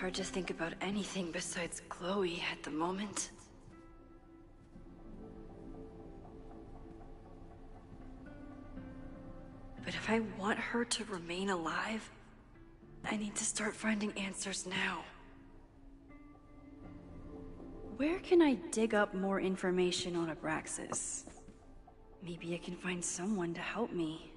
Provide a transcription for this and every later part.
hard to think about anything besides Chloe at the moment. But if I want her to remain alive, I need to start finding answers now. Where can I dig up more information on Abraxas? Maybe I can find someone to help me.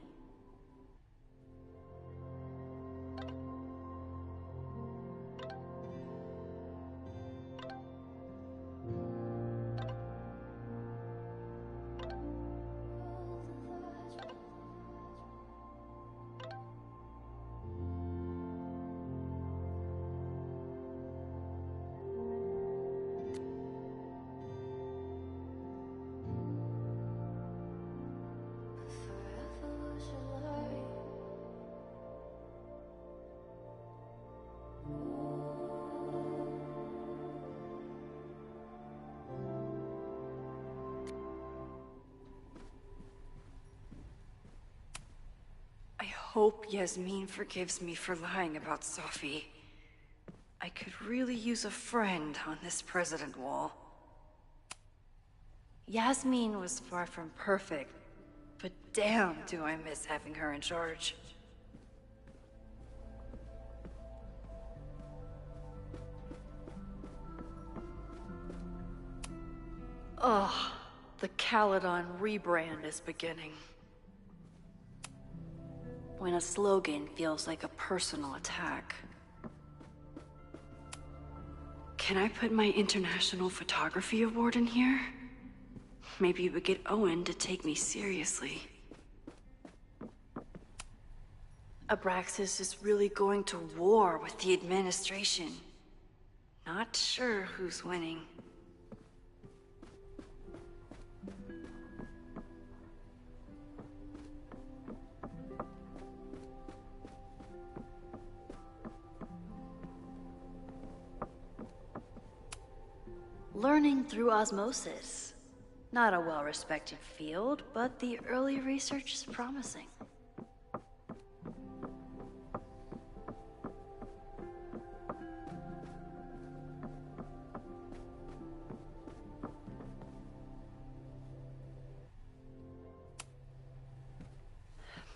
I hope Yasmin forgives me for lying about Sophie. I could really use a friend on this president wall. Yasmin was far from perfect, but damn do I miss having her in charge. Ugh, the Caledon rebrand is beginning. When a slogan feels like a personal attack. Can I put my International Photography Award in here? Maybe it would get Owen to take me seriously. Abraxas is really going to war with the administration. Not sure who's winning. Learning through osmosis. Not a well-respected field, but the early research is promising.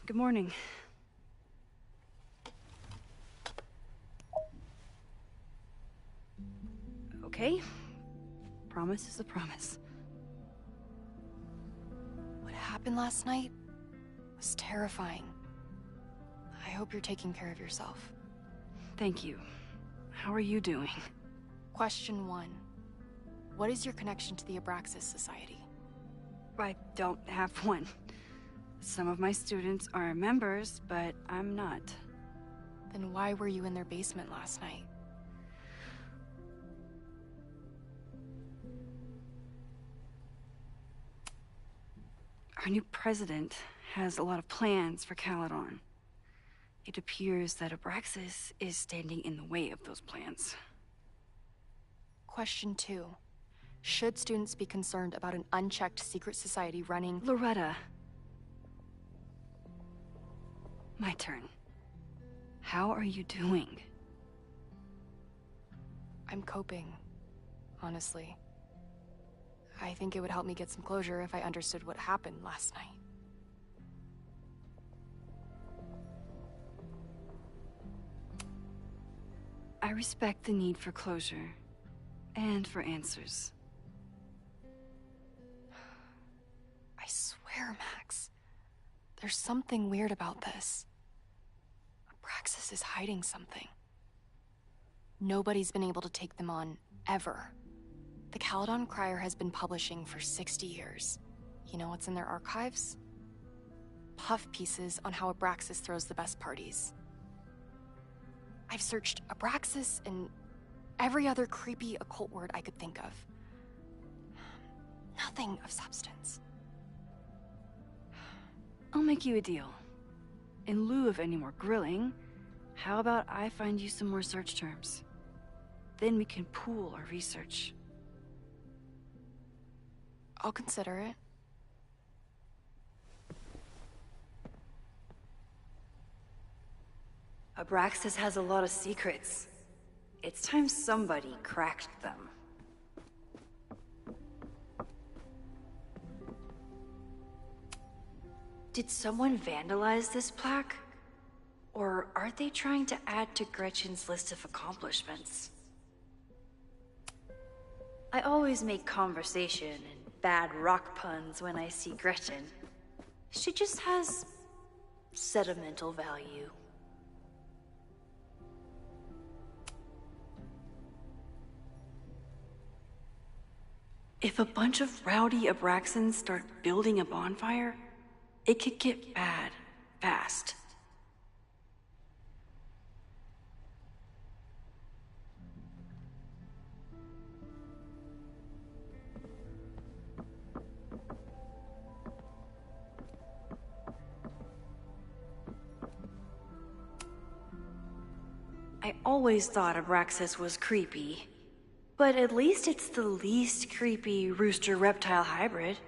Good morning. Okay. Promise is a promise. What happened last night was terrifying. I hope you're taking care of yourself. Thank you. How are you doing? Question 1. What is your connection to the Abraxas Society? I don't have one. Some of my students are members, but I'm not. Then why were you in their basement last night? Our new president has a lot of plans for Caledon. It appears that Abraxas is standing in the way of those plans. Question 2. Should students be concerned about an unchecked secret society running— Loretta. My turn. How are you doing? I'm coping, honestly. I think it would help me get some closure if I understood what happened last night. I respect the need for closure, and for answers. I swear, Max, there's something weird about this. Abraxas is hiding something. Nobody's been able to take them on, ever. The Caledon Crier has been publishing for 60 years. You know what's in their archives? Puff pieces on how Abraxas throws the best parties. I've searched Abraxas and every other creepy occult word I could think of. Nothing of substance. I'll make you a deal. In lieu of any more grilling, how about I find you some more search terms? Then we can pool our research. I'll consider it. Abraxas has a lot of secrets. It's time somebody cracked them. Did someone vandalize this plaque? Or are they trying to add to Gretchen's list of accomplishments? I always make conversation and bad rock puns when I see Gretchen. She just has sentimental value. If a bunch of rowdy Abraxans start building a bonfire, it could get bad fast. I always thought Abraxas was creepy, but at least it's the least creepy rooster-reptile hybrid.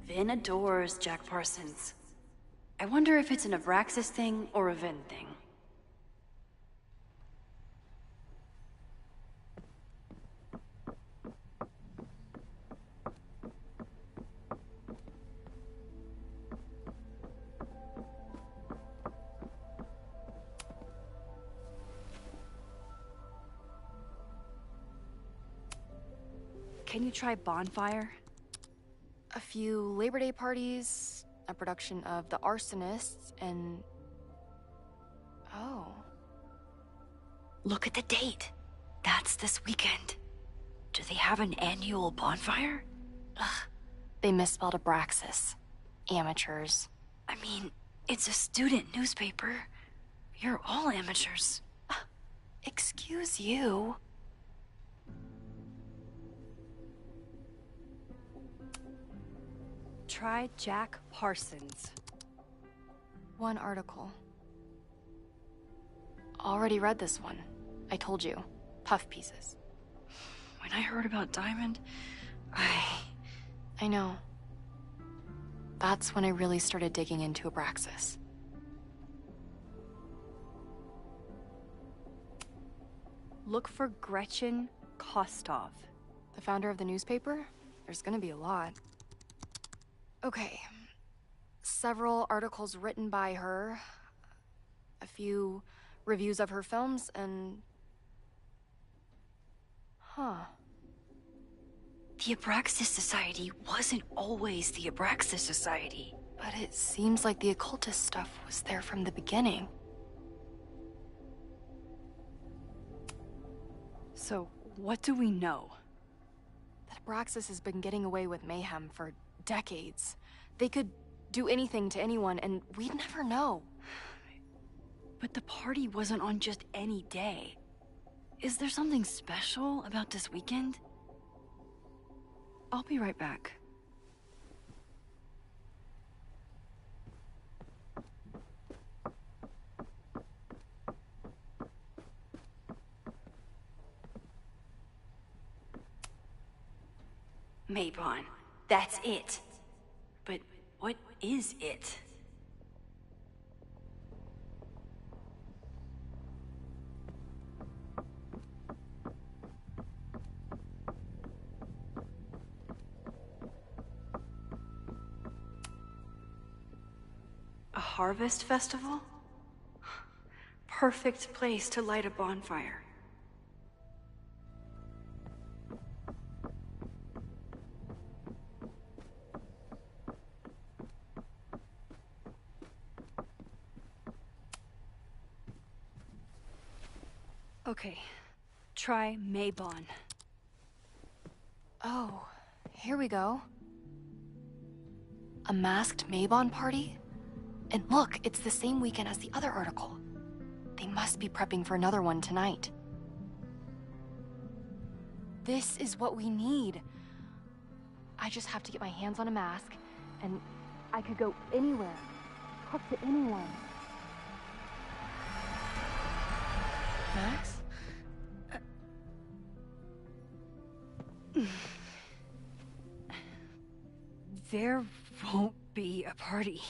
Vin adores Jack Parsons. I wonder if it's an Abraxas thing or a Vin thing. Can you try bonfire? A few Labor Day parties, a production of The Arsonists, and... Oh. Look at the date. That's this weekend. Do they have an annual bonfire? Ugh. They misspelled Abraxas. Amateurs. I mean, it's a student newspaper. You're all amateurs. Excuse you. Try Jack Parsons. One article. Already read this one. I told you. Puff pieces. When I heard about Diamond, I know. That's when I really started digging into Abraxas. Look for Gretchen Kostov. The founder of the newspaper? There's gonna be a lot. Okay. Several articles written by her. A few reviews of her films, and... Huh. The Abraxas Society wasn't always the Abraxas Society. But it seems like the occultist stuff was there from the beginning. So, what do we know? That Abraxas has been getting away with mayhem for decades. They could do anything to anyone, and we'd never know. But the party wasn't on just any day. Is there something special about this weekend? I'll be right back. Maybon, that's it. But what is it? A harvest festival? Perfect place to light a bonfire. Okay, try Maybon. Oh, here we go. A masked Maybon party? And look, it's the same weekend as the other article. They must be prepping for another one tonight. This is what we need. I just have to get my hands on a mask, and I could go anywhere, talk to anyone. Max? They're won't be a party.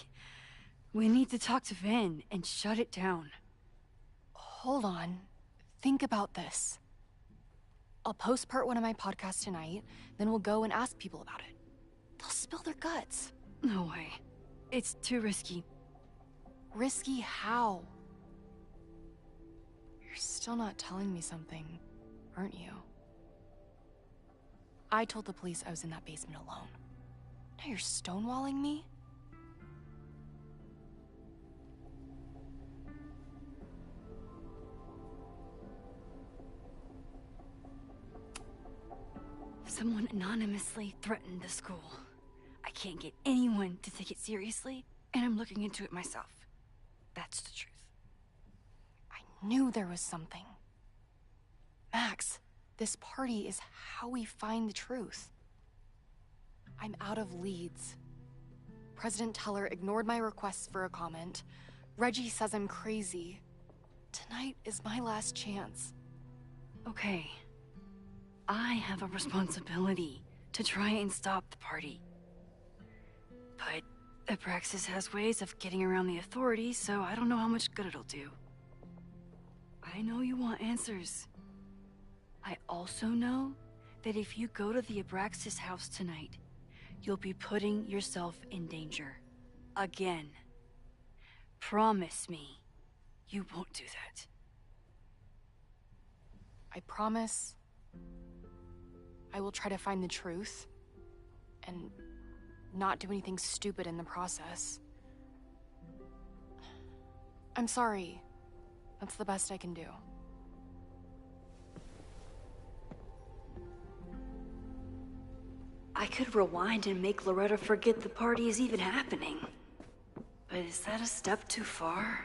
We need to talk to Vin and shut it down. Hold on. Think about this. I'll post part 1 of my podcast tonight, then we'll go and ask people about it. They'll spill their guts. No way. It's too risky. Risky how? You're still not telling me something, aren't you? I told the police I was in that basement alone. Now you're stonewalling me? Someone anonymously threatened the school. I can't get anyone to take it seriously, and I'm looking into it myself. That's the truth. I knew there was something. Max, this party is how we find the truth. I'm out of leads. President Teller ignored my requests for a comment. Reggie says I'm crazy. Tonight is my last chance. Okay. I have a responsibility to try and stop the party. But Abraxas has ways of getting around the authorities, so I don't know how much good it'll do. I know you want answers. I also know that if you go to the Abraxas house tonight, you'll be putting yourself in danger. Again. Promise me you won't do that. I promise I will try to find the truth and not do anything stupid in the process. I'm sorry. That's the best I can do. I could rewind and make Loretta forget the party is even happening. But is that a step too far?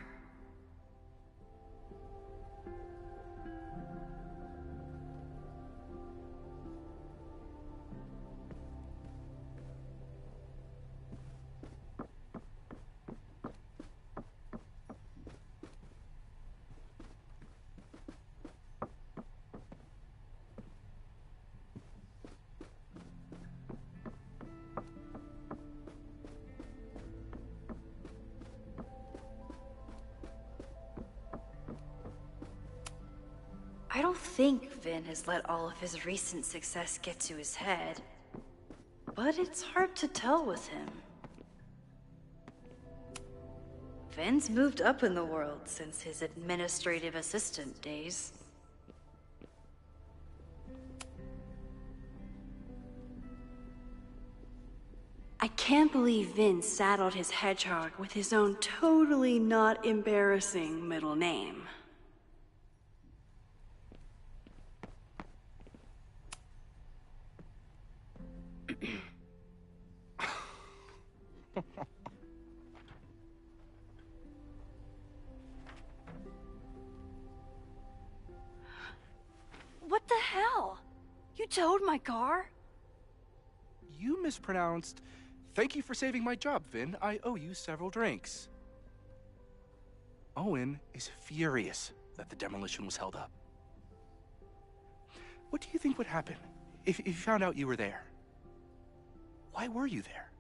I don't think Vin has let all of his recent success get to his head. But it's hard to tell with him. Vin's moved up in the world since his administrative assistant days. I can't believe Vin saddled his hedgehog with his own totally not embarrassing middle name. What the hell? You towed my car? You mispronounced, "Thank you for saving my job, Vin. I owe you several drinks." Owen is furious that the demolition was held up. What do you think would happen if you found out you were there? Why were you there?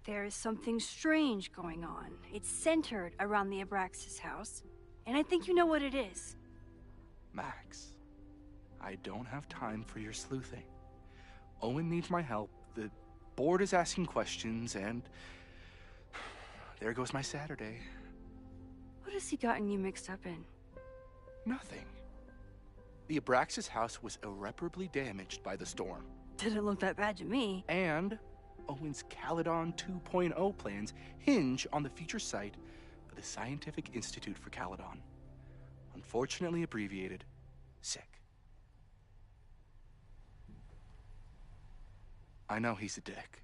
There is something strange going on. It's centered around the Abraxas house, and I think you know what it is. Max, I don't have time for your sleuthing. Owen needs my help, the board is asking questions, and there goes my Saturday. What has he gotten you mixed up in? Nothing. The Abraxas house was irreparably damaged by the storm. Didn't look that bad to me. And Owen's Caledon 2.0 plans hinge on the future site of the Scientific Institute for Caledon. Unfortunately abbreviated, SICK. I know he's a dick,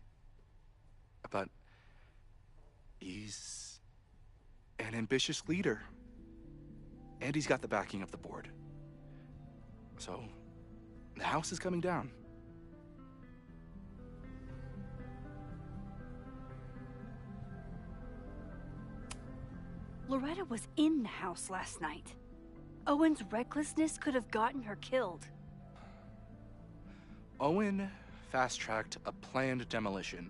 but he's an ambitious leader. And he's got the backing of the board. So, the house is coming down. Loretta was in the house last night. Owen's recklessness could have gotten her killed. Owen fast-tracked a planned demolition.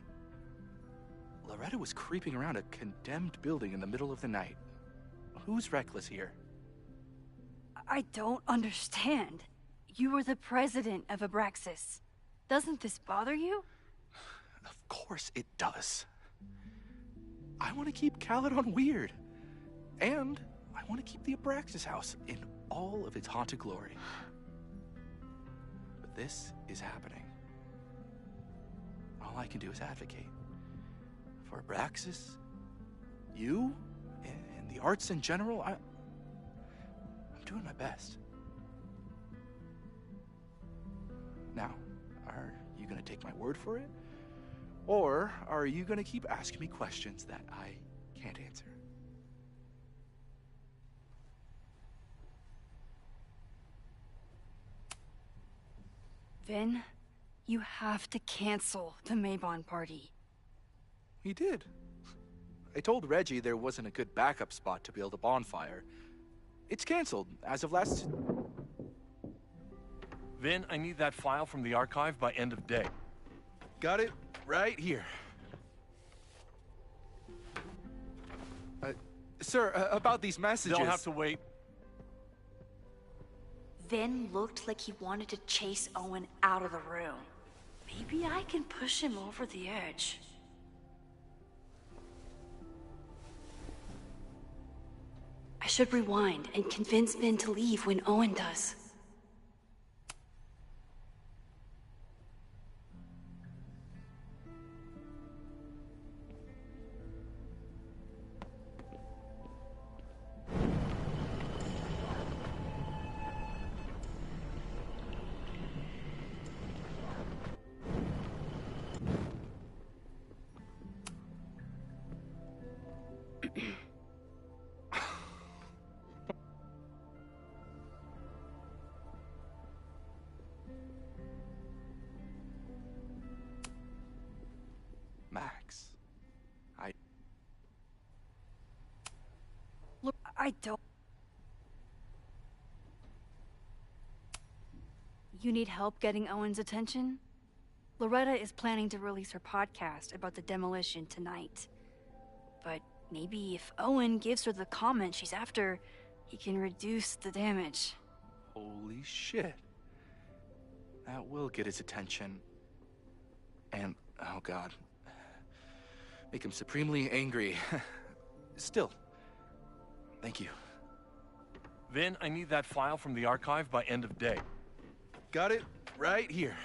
Loretta was creeping around a condemned building in the middle of the night. Who's reckless here? I don't understand. You were the president of Abraxas. Doesn't this bother you? Of course it does. I want to keep Caledon weird. And I want to keep the Abraxas house in all of its haunted glory. But this is happening. All I can do is advocate. For Abraxas, you, and the arts in general, I'm doing my best. Now, are you gonna take my word for it? Or are you gonna keep asking me questions that I can't answer? Vin, you have to cancel the Maybon party. He did. I told Reggie there wasn't a good backup spot to build a bonfire. It's canceled as of last... Vin, I need that file from the archive by end of day. Got it right here. Sir, about these messages... They'll have to wait. Vin looked like he wanted to chase Owen out of the room. Maybe I can push him over the edge. I should rewind and convince Vin to leave when Owen does. Max, Look, I don't... You need help getting Owen's attention? Loretta is planning to release her podcast about the demolition tonight. But maybe if Owen gives her the comment she's after, he can reduce the damage. Holy shit. That will get his attention. And, oh god. Make him supremely angry. Still, thank you. Vin, I need that file from the archive by end of day. Got it right here.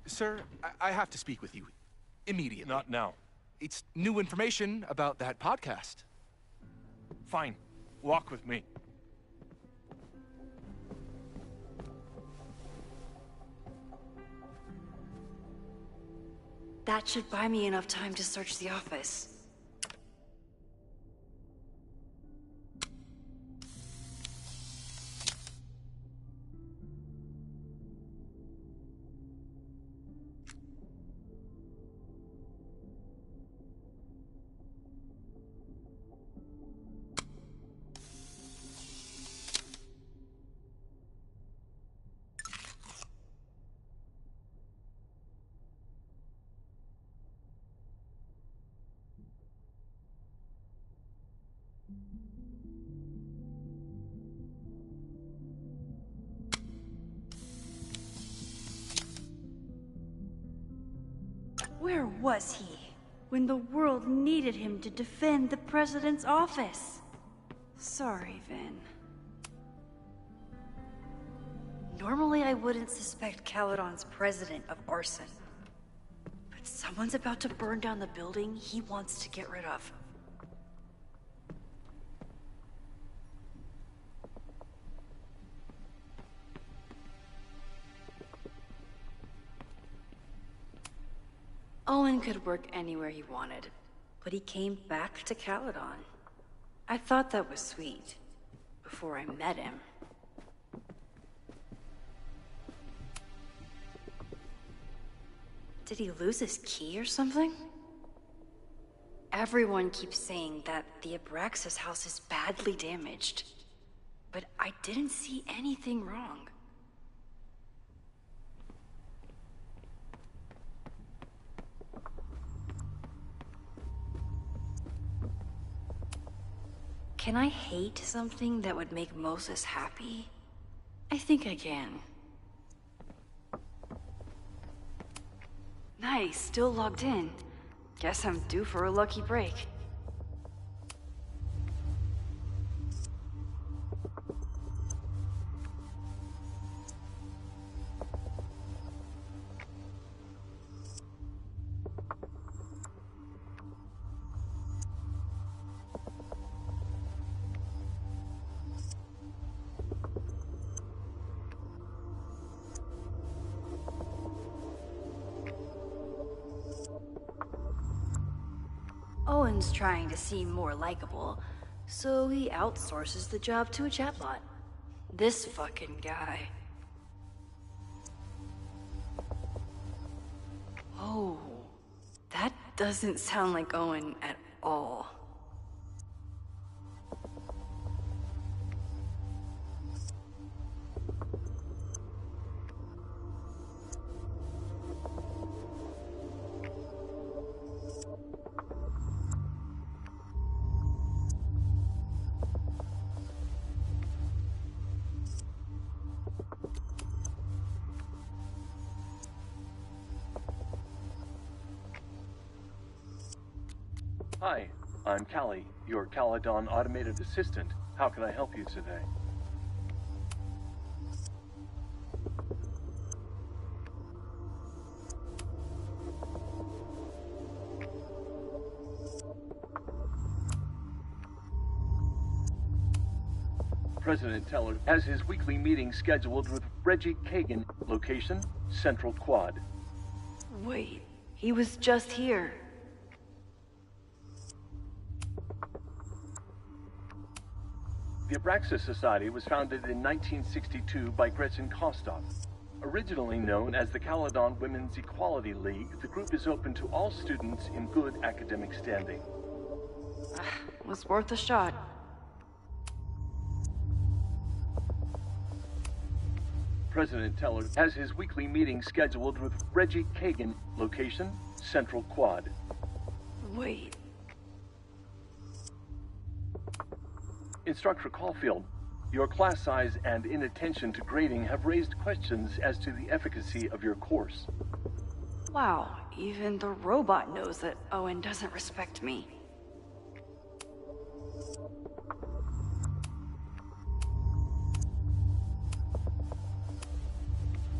Sir, I have to speak with you immediately. Not now. It's new information about that podcast. Fine. Walk with me. That should buy me enough time to search the office. Where was he when the world needed him to defend the president's office? Sorry, Vin. Normally I wouldn't suspect Caledon's president of arson. But someone's about to burn down the building he wants to get rid of. Owen could work anywhere he wanted, but he came back to Caledon. I thought that was sweet, before I met him. Did he lose his key or something? Everyone keeps saying that the Abraxas house is badly damaged. But I didn't see anything wrong. Can I hate something that would make Moses happy? I think I can. Nice, still logged in. Guess I'm due for a lucky break. Owen's trying to seem more likable, so he outsources the job to a chatbot. This fucking guy. Oh, that doesn't sound like Owen at all. Hi, I'm Callie, your Caledon automated assistant. How can I help you today? President Teller has his weekly meeting scheduled with Reggie Kagan. Location, Central Quad. Wait, he was just here. The Abraxas Society was founded in 1962 by Gretchen Kostov. Originally known as the Caledon Women's Equality League, the group is open to all students in good academic standing. Was worth a shot. President Teller has his weekly meeting scheduled with Reggie Kagan. Location, Central Quad. Wait. Instructor Caulfield, your class size and inattention to grading have raised questions as to the efficacy of your course. Wow, even the robot knows that Owen doesn't respect me.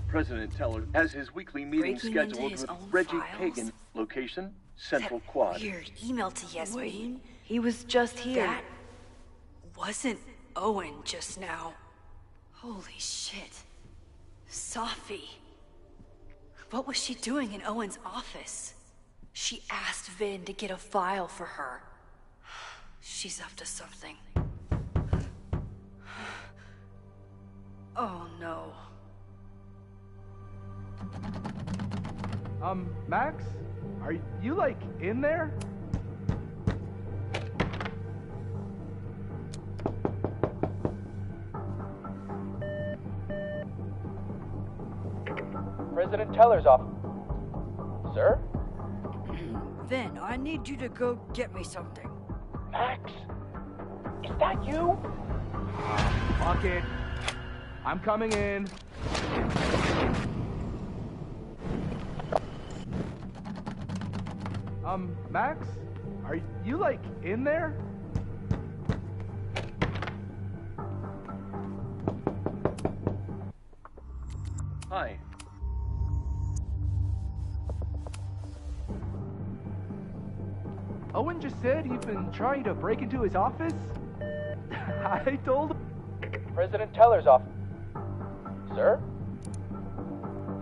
President Teller has his weekly meeting Breaking scheduled into his with own Reggie files? Kagan. Location, Central That Quad. weird email to Yasmin. He was just here. That wasn't Owen just now. Holy shit. Safi. What was she doing in Owen's office? She asked Vin to get a file for her. She's up to something. Oh no. Max? Are you, like, in there? President Teller's off. Sir? Vin, I need you to go get me something. Max? Is that you? Fuck it. I'm coming in. Max? Are you, like, in there? Hi. Owen just said you've been trying to break into his office? I told him. President Teller's off. Sir?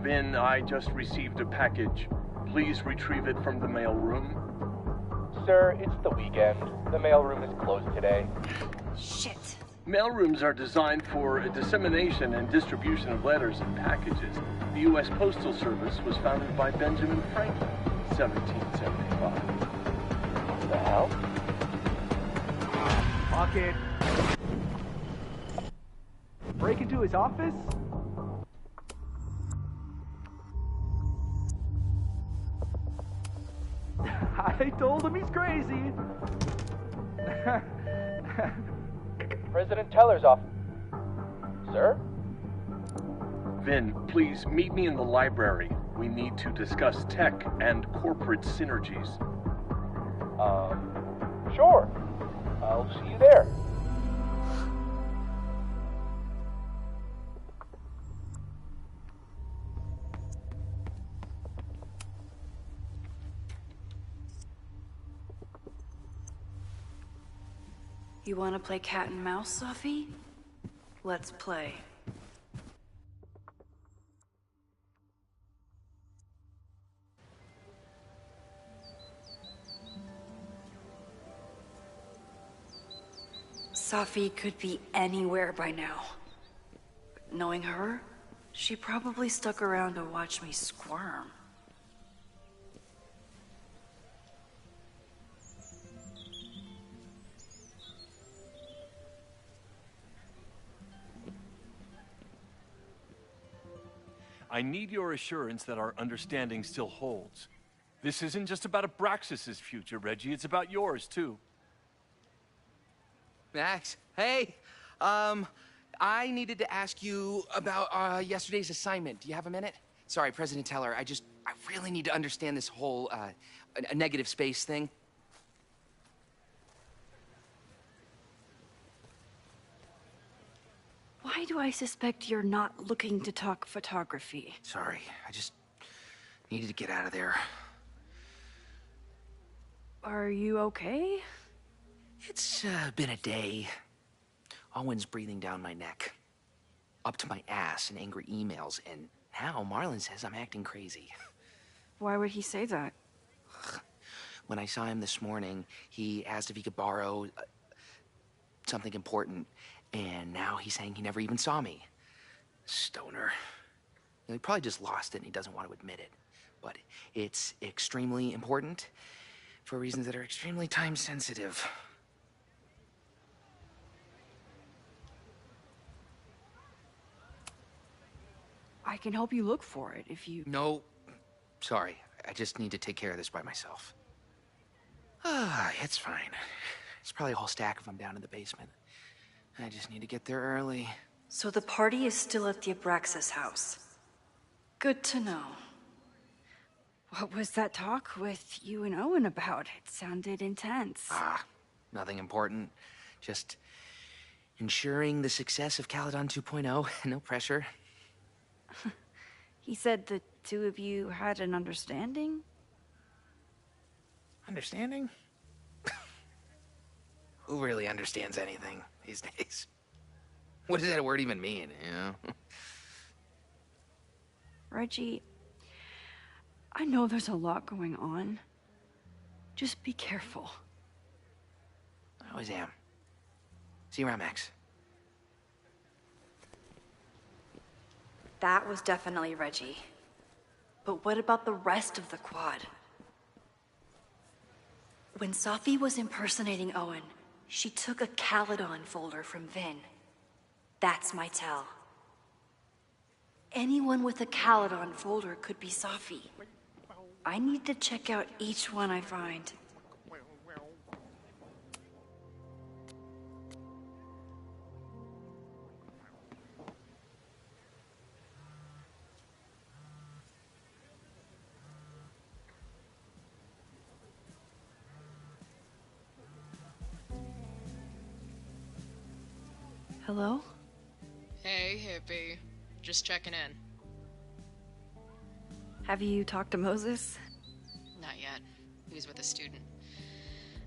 Vin, I just received a package. Please retrieve it from the mailroom. Sir, it's the weekend. The mailroom is closed today. Shit. Mailrooms are designed for dissemination and distribution of letters and packages. The U.S. Postal Service was founded by Benjamin Franklin in 1775. the hell? Fuck it. Break into his office? I told him he's crazy. President Teller's off. Sir? Vin, please meet me in the library. We need to discuss tech and corporate synergies. Sure. I'll see you there. You want to play cat and mouse, Sophie? Let's play. Sophie could be anywhere by now. Knowing her, she probably stuck around to watch me squirm. I need your assurance that our understanding still holds. This isn't just about Abraxas's future, Reggie. It's about yours, too. Max, hey. I needed to ask you about yesterday's assignment. Do you have a minute? Sorry, President Teller, I really need to understand this whole, a negative space thing. Why do I suspect you're not looking to talk photography? Sorry, I just needed to get out of there. Are you okay? It's been a day. Owen's breathing down my neck, up to my ass in angry emails, and now Marlon says I'm acting crazy. Why would he say that? When I saw him this morning, he asked if he could borrow something important, and now he's saying he never even saw me. Stoner. He probably just lost it and he doesn't want to admit it. But it's extremely important for reasons that are extremely time sensitive. I can help you look for it if you... No, sorry. I just need to take care of this by myself. It's fine. It's probably a whole stack if I'm down in the basement. I just need to get there early. So the party is still at the Abraxas house. Good to know. What was that talk with you and Owen about? It sounded intense. Nothing important. Just ensuring the success of Caledon 2.0. No pressure. He said the two of you had an understanding? Understanding? Who really understands anything these days? What does that word even mean, you know? Reggie, I know there's a lot going on. Just be careful. I always am. See you around, Max. That was definitely Reggie. But what about the rest of the quad? When Sophie was impersonating Owen, she took a Caledon folder from Vin. That's my tell. Anyone with a Caledon folder could be Sophie. I need to check out each one I find. Hello? Hey, hippie. Just checking in. Have you talked to Moses? Not yet. He was with a student.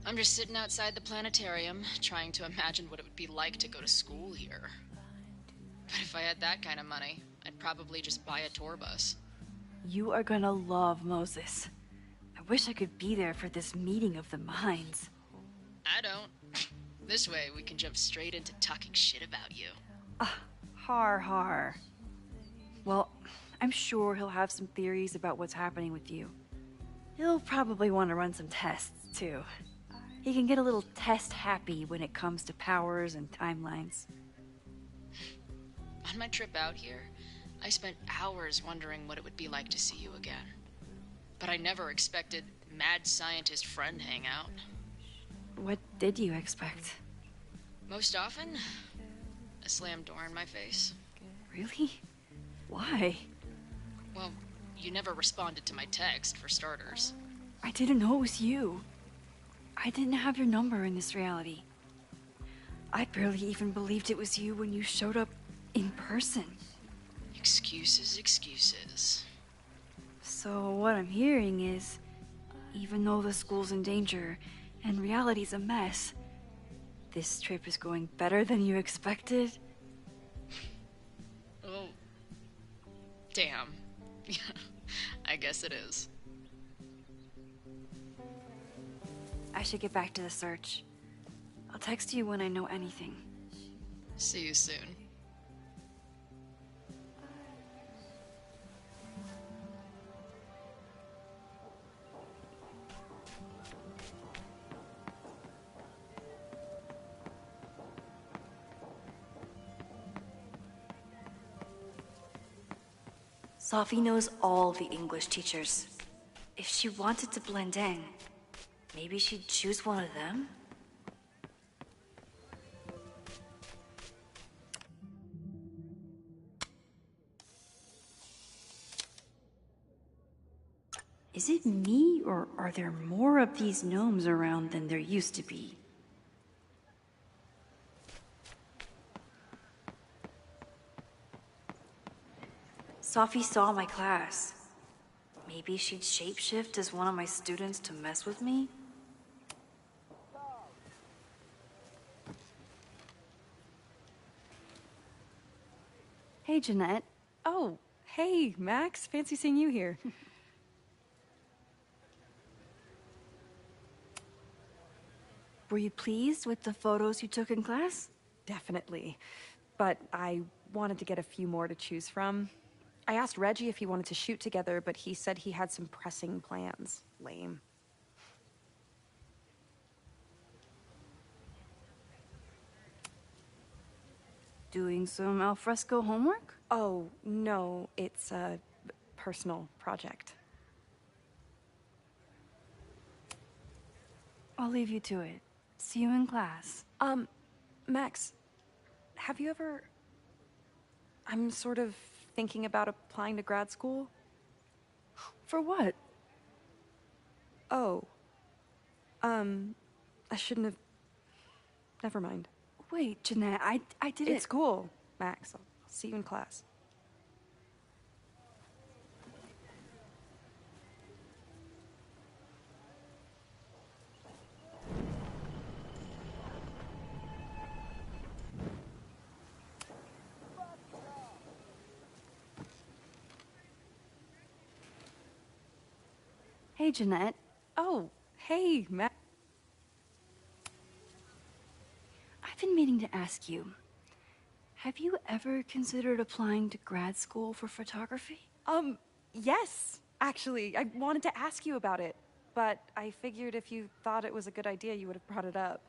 I'm just sitting outside the planetarium, trying to imagine what it would be like to go to school here. But if I had that kind of money, I'd probably just buy a tour bus. You are gonna love Moses. I wish I could be there for this meeting of the minds. I don't. This way, we can jump straight into talking shit about you. Har har. Well, I'm sure he'll have some theories about what's happening with you. He'll probably want to run some tests, too. He can get a little test happy when it comes to powers and timelines. On my trip out here, I spent hours wondering what it would be like to see you again. But I never expected mad scientist friend hangout. What did you expect? Most often, a slam door in my face. Really? Why? Well, you never responded to my text, for starters. I didn't know it was you. I didn't have your number in this reality. I barely even believed it was you when you showed up in person. Excuses, excuses. So what I'm hearing is, even though the school's in danger and reality's a mess, this trip is going better than you expected? Oh. Damn. I guess it is. I should get back to the search. I'll text you when I know anything. See you soon. Sophie knows all the English teachers. If she wanted to blend in, maybe she'd choose one of them? Is it me, or are there more of these gnomes around than there used to be? Sophie saw my class. Maybe she'd shapeshift as one of my students to mess with me? Hey, Jeanette. Oh, hey, Max. Fancy seeing you here. Were you pleased with the photos you took in class? Definitely. But I wanted to get a few more to choose from. I asked Reggie if he wanted to shoot together, but he said he had some pressing plans. Lame. Doing some alfresco homework? Oh, no, it's a personal project. I'll leave you to it. See you in class. Max, have you ever... I'm sort of thinking about applying to grad school. For what? Oh. I shouldn't have... Never mind. Wait, Jeanette, I didn't... It's cool, Max. I'll see you in class. Hey, Jeanette. Oh, hey, Max. I've been meaning to ask you. Have you ever considered applying to grad school for photography? Yes, actually. I wanted to ask you about it, but I figured if you thought it was a good idea, you would have brought it up.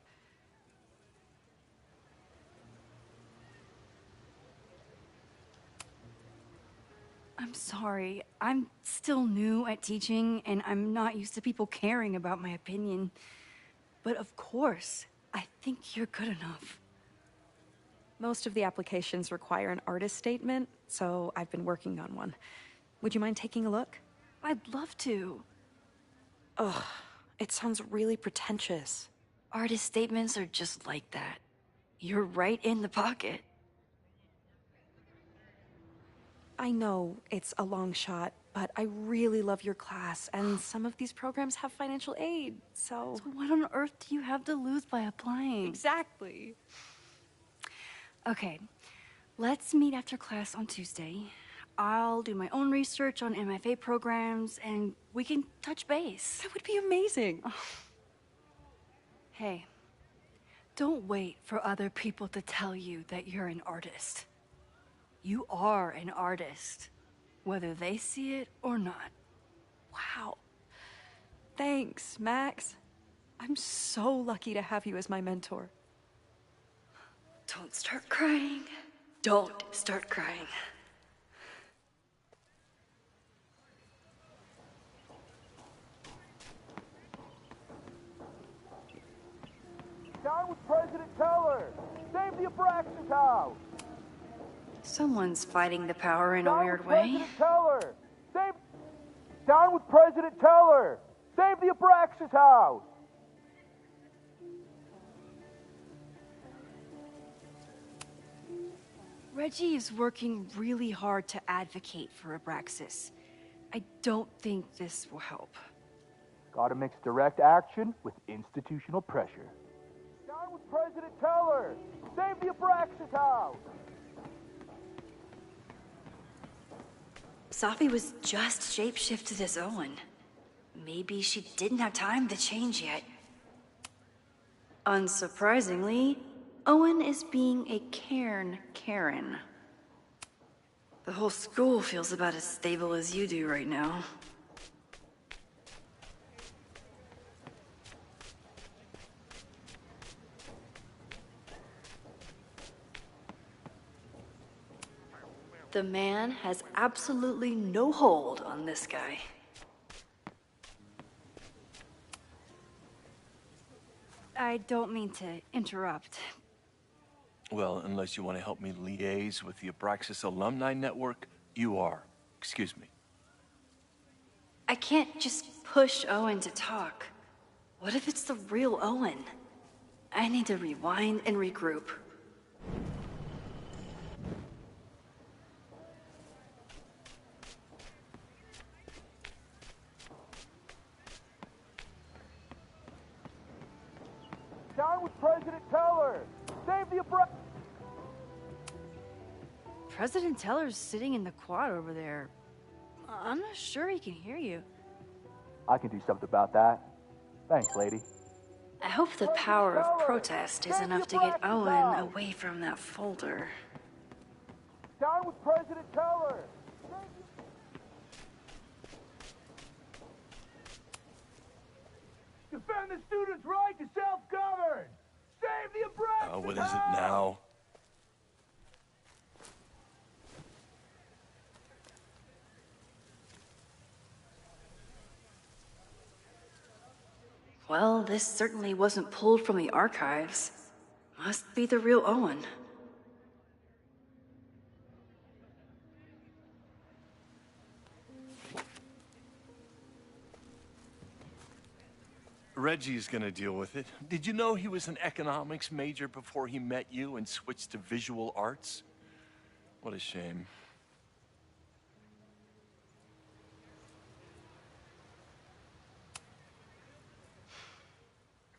I'm sorry. I'm still new at teaching, and I'm not used to people caring about my opinion. But of course, I think you're good enough. Most of the applications require an artist statement, so I've been working on one. Would you mind taking a look? I'd love to. Ugh, it sounds really pretentious. Artist statements are just like that. You're right in the pocket. I know it's a long shot, but I really love your class, and some of these programs have financial aid, so... So what on earth do you have to lose by applying? Exactly. Okay, let's meet after class on Tuesday. I'll do my own research on MFA programs, and we can touch base. That would be amazing. Hey, don't wait for other people to tell you that you're an artist. You are an artist, whether they see it or not. Wow. Thanks, Max. I'm so lucky to have you as my mentor. Don't start crying. Don't start crying. Down with President Teller! Save the Abraxas house! Someone's fighting the power in a Down weird with way. President Teller! Save... Down with President Teller! Save the Abraxas house! Reggie is working really hard to advocate for Abraxas. I don't think this will help. Gotta mix direct action with institutional pressure. Down with President Teller! Save the Abraxas house! Safi was just shapeshifted as Owen. Maybe she didn't have time to change yet. Unsurprisingly, Owen is being a cairn Karen. The whole school feels about as stable as you do right now. The man has absolutely no hold on this guy. I don't mean to interrupt. Well, unless you want to help me liaise with the Abraxas Alumni Network, you are. Excuse me. I can't just push Owen to talk. What if it's the real Owen? I need to rewind and regroup. Down with President Teller! Save the Abraxas... President Teller's sitting in the quad over there. I'm not sure he can hear you. I can do something about that. Thanks, lady. I hope the power of protest is enough to get Owen away from that folder. Down with President Teller! Defend the students' right to self-govern! Save the Abraxas! What is it now? Well, this certainly wasn't pulled from the archives. Must be the real Owen. Reggie's gonna deal with it. Did you know he was an economics major before he met you and switched to visual arts? What a shame.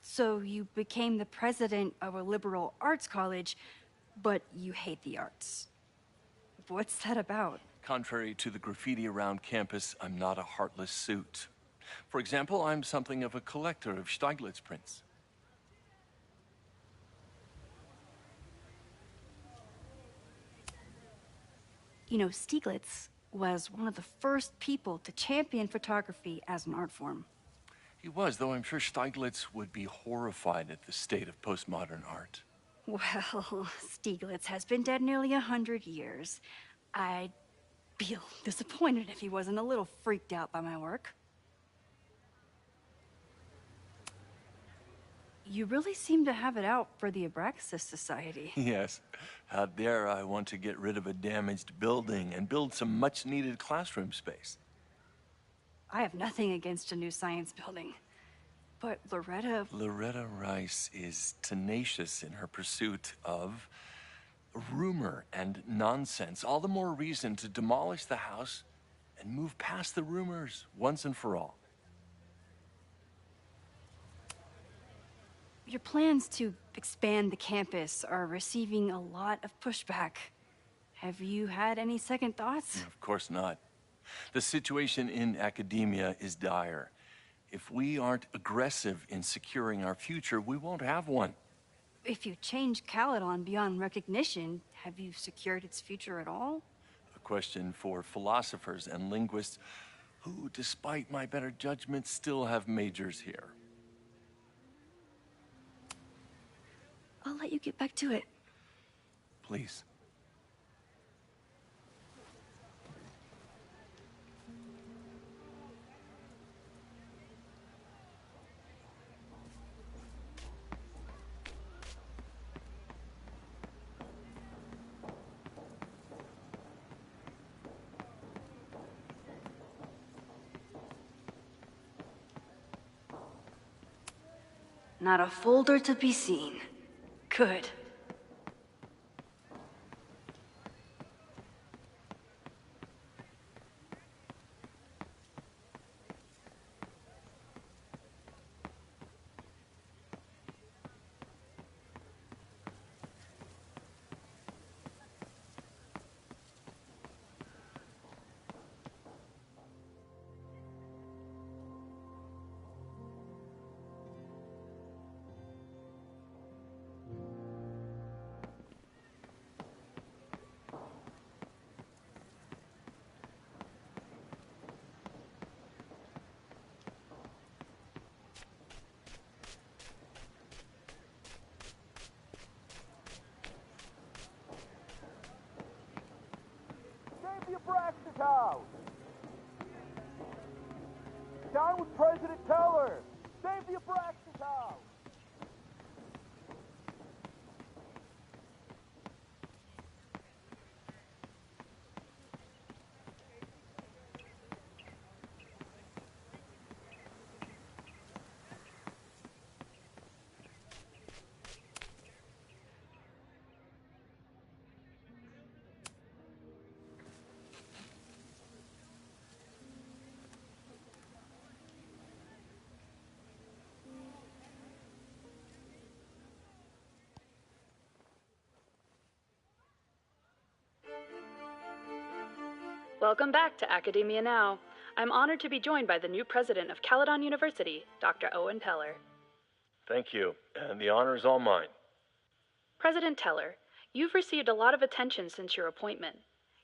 So you became the president of a liberal arts college, but you hate the arts. What's that about? Contrary to the graffiti around campus, I'm not a heartless suit. For example, I'm something of a collector of Stieglitz prints. You know, Stieglitz was one of the first people to champion photography as an art form. He was, though I'm sure Stieglitz would be horrified at the state of postmodern art. Well, Stieglitz has been dead nearly 100 years. I'd feel disappointed if he wasn't a little freaked out by my work. You really seem to have it out for the Abraxas Society. Yes. How dare I want to get rid of a damaged building and build some much-needed classroom space. I have nothing against a new science building. But Loretta Rice is tenacious in her pursuit of rumor and nonsense. All the more reason to demolish the house and move past the rumors once and for all. Your plans to expand the campus are receiving a lot of pushback. Have you had any second thoughts? Of course not. The situation in academia is dire. If we aren't aggressive in securing our future, we won't have one. If you change Caledon beyond recognition, have you secured its future at all? A question for philosophers and linguists who, despite my better judgment, still have majors here. let you get back to it. Please. Not a folder to be seen. Good. Save the Abraxas house! Down with President Teller! Save the Abraxas house! Welcome back to Academia Now. I'm honored to be joined by the new president of Caledon University, Dr. Owen Teller. Thank you, and the honor is all mine. President Teller, you've received a lot of attention since your appointment.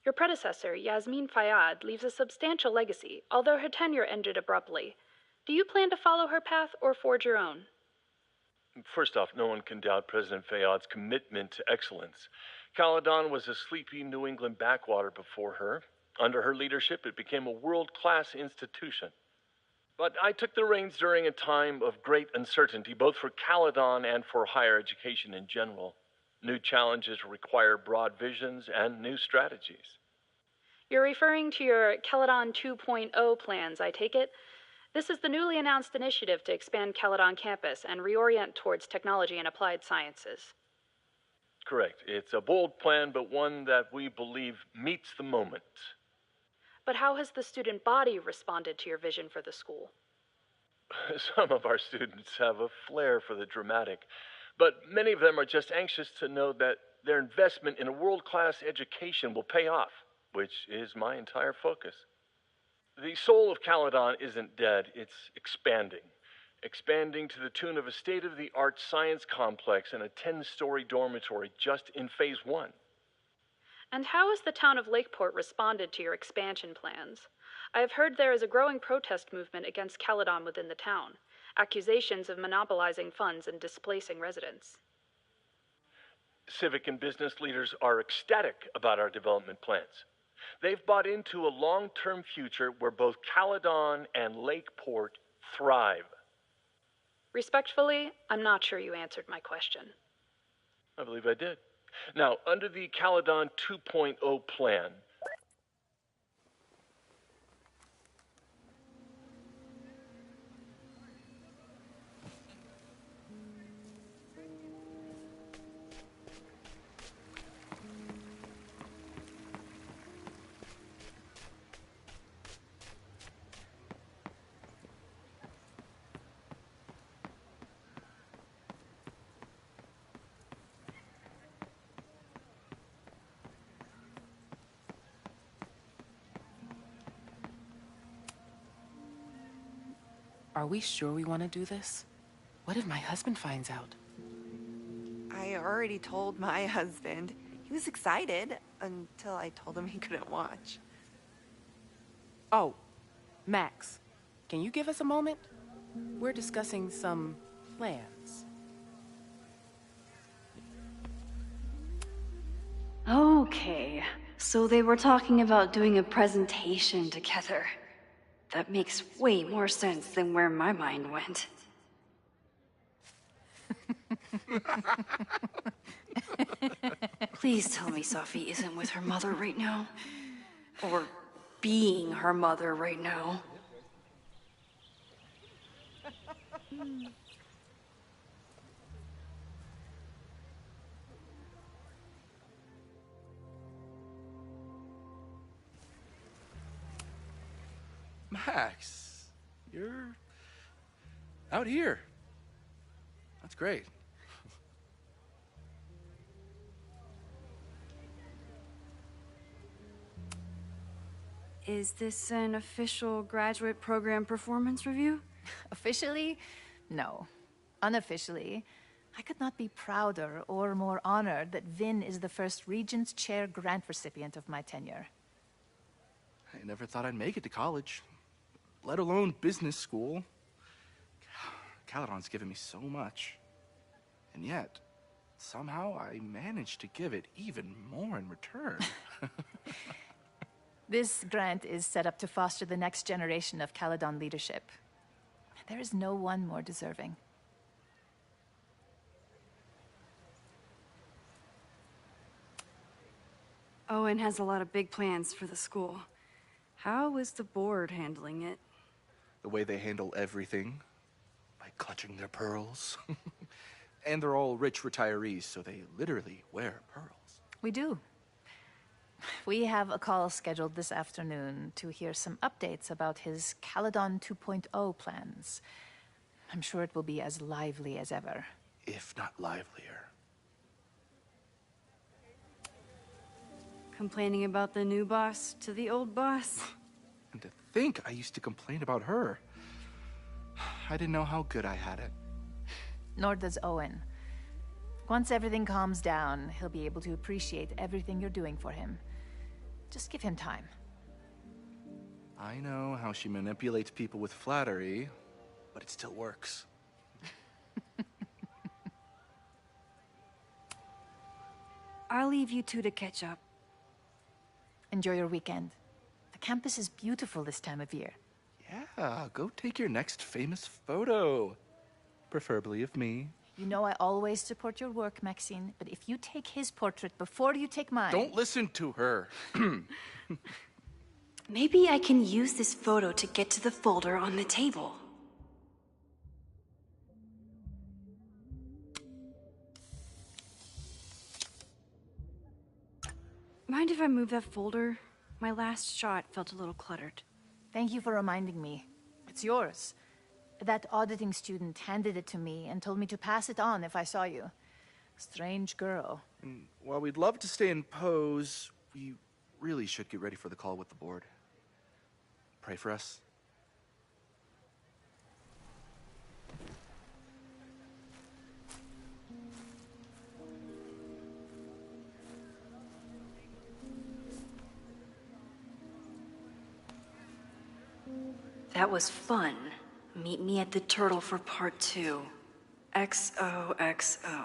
Your predecessor, Yasmin Fayyad, leaves a substantial legacy, although her tenure ended abruptly. Do you plan to follow her path or forge your own? First off, no one can doubt President Fayyad's commitment to excellence. Caledon was a sleepy New England backwater before her. Under her leadership, it became a world-class institution. But I took the reins during a time of great uncertainty, both for Caledon and for higher education in general. New challenges require broad visions and new strategies. You're referring to your Caledon 2.0 plans, I take it? This is the newly announced initiative to expand Caledon campus and reorient towards technology and applied sciences. Correct. It's a bold plan, but one that we believe meets the moment. But how has the student body responded to your vision for the school? Some of our students have a flair for the dramatic, but many of them are just anxious to know that their investment in a world-class education will pay off, which is my entire focus. The soul of Caledon isn't dead, it's expanding. Expanding to the tune of a state-of-the-art science complex and a 10-story dormitory just in phase 1. And how has the town of Lakeport responded to your expansion plans? I have heard there is a growing protest movement against Caledon within the town, accusations of monopolizing funds and displacing residents. Civic and business leaders are ecstatic about our development plans. They've bought into a long-term future where both Caledon and Lakeport thrive. Respectfully, I'm not sure you answered my question. I believe I did. Now, under the Caledon 2.0 plan, Are we sure we want to do this? What if my husband finds out? I already told my husband. He was excited until I told him he couldn't watch. Oh, Max, can you give us a moment? We're discussing some plans. Okay, so they were talking about doing a presentation together. That makes way more sense than where my mind went. Please tell me Safi isn't with her mother right now. Or being her mother right now. Max, you're out here. That's great. Is this an official graduate program performance review? Officially? No. Unofficially, I could not be prouder or more honored that Vin is the first Regents Chair grant recipient of my tenure. I never thought I'd make it to college, let alone business school. Caledon's given me so much. And yet, somehow I managed to give it even more in return. This grant is set up to foster the next generation of Caledon leadership. There is no one more deserving. Owen has a lot of big plans for the school. How is the board handling it? The way they handle everything, by clutching their pearls. And they're all rich retirees, so they literally wear pearls. We do. We have a call scheduled this afternoon to hear some updates about his Caledon 2.0 plans. I'm sure it will be as lively as ever. If not livelier. Complaining about the new boss to the old boss? And to think I used to complain about her. I didn't know how good I had it. Nor does Owen. Once everything calms down, he'll be able to appreciate everything you're doing for him. Just give him time. I know how she manipulates people with flattery, but it still works. I'll leave you two to catch up. Enjoy your weekend. The campus is beautiful this time of year. Yeah, go take your next famous photo. Preferably of me. You know I always support your work, Maxine, but if you take his portrait before you take mine... Don't listen to her. Maybe I can use this photo to get to the folder on the table. Mind if I move that folder? My last shot felt a little cluttered. Thank you for reminding me. It's yours. That auditing student handed it to me and told me to pass it on if I saw you. Strange girl. While we'd love to stay in pose, we really should get ready for the call with the board. Pray for us. That was fun. Meet me at the Turtle for part 2. XOXO.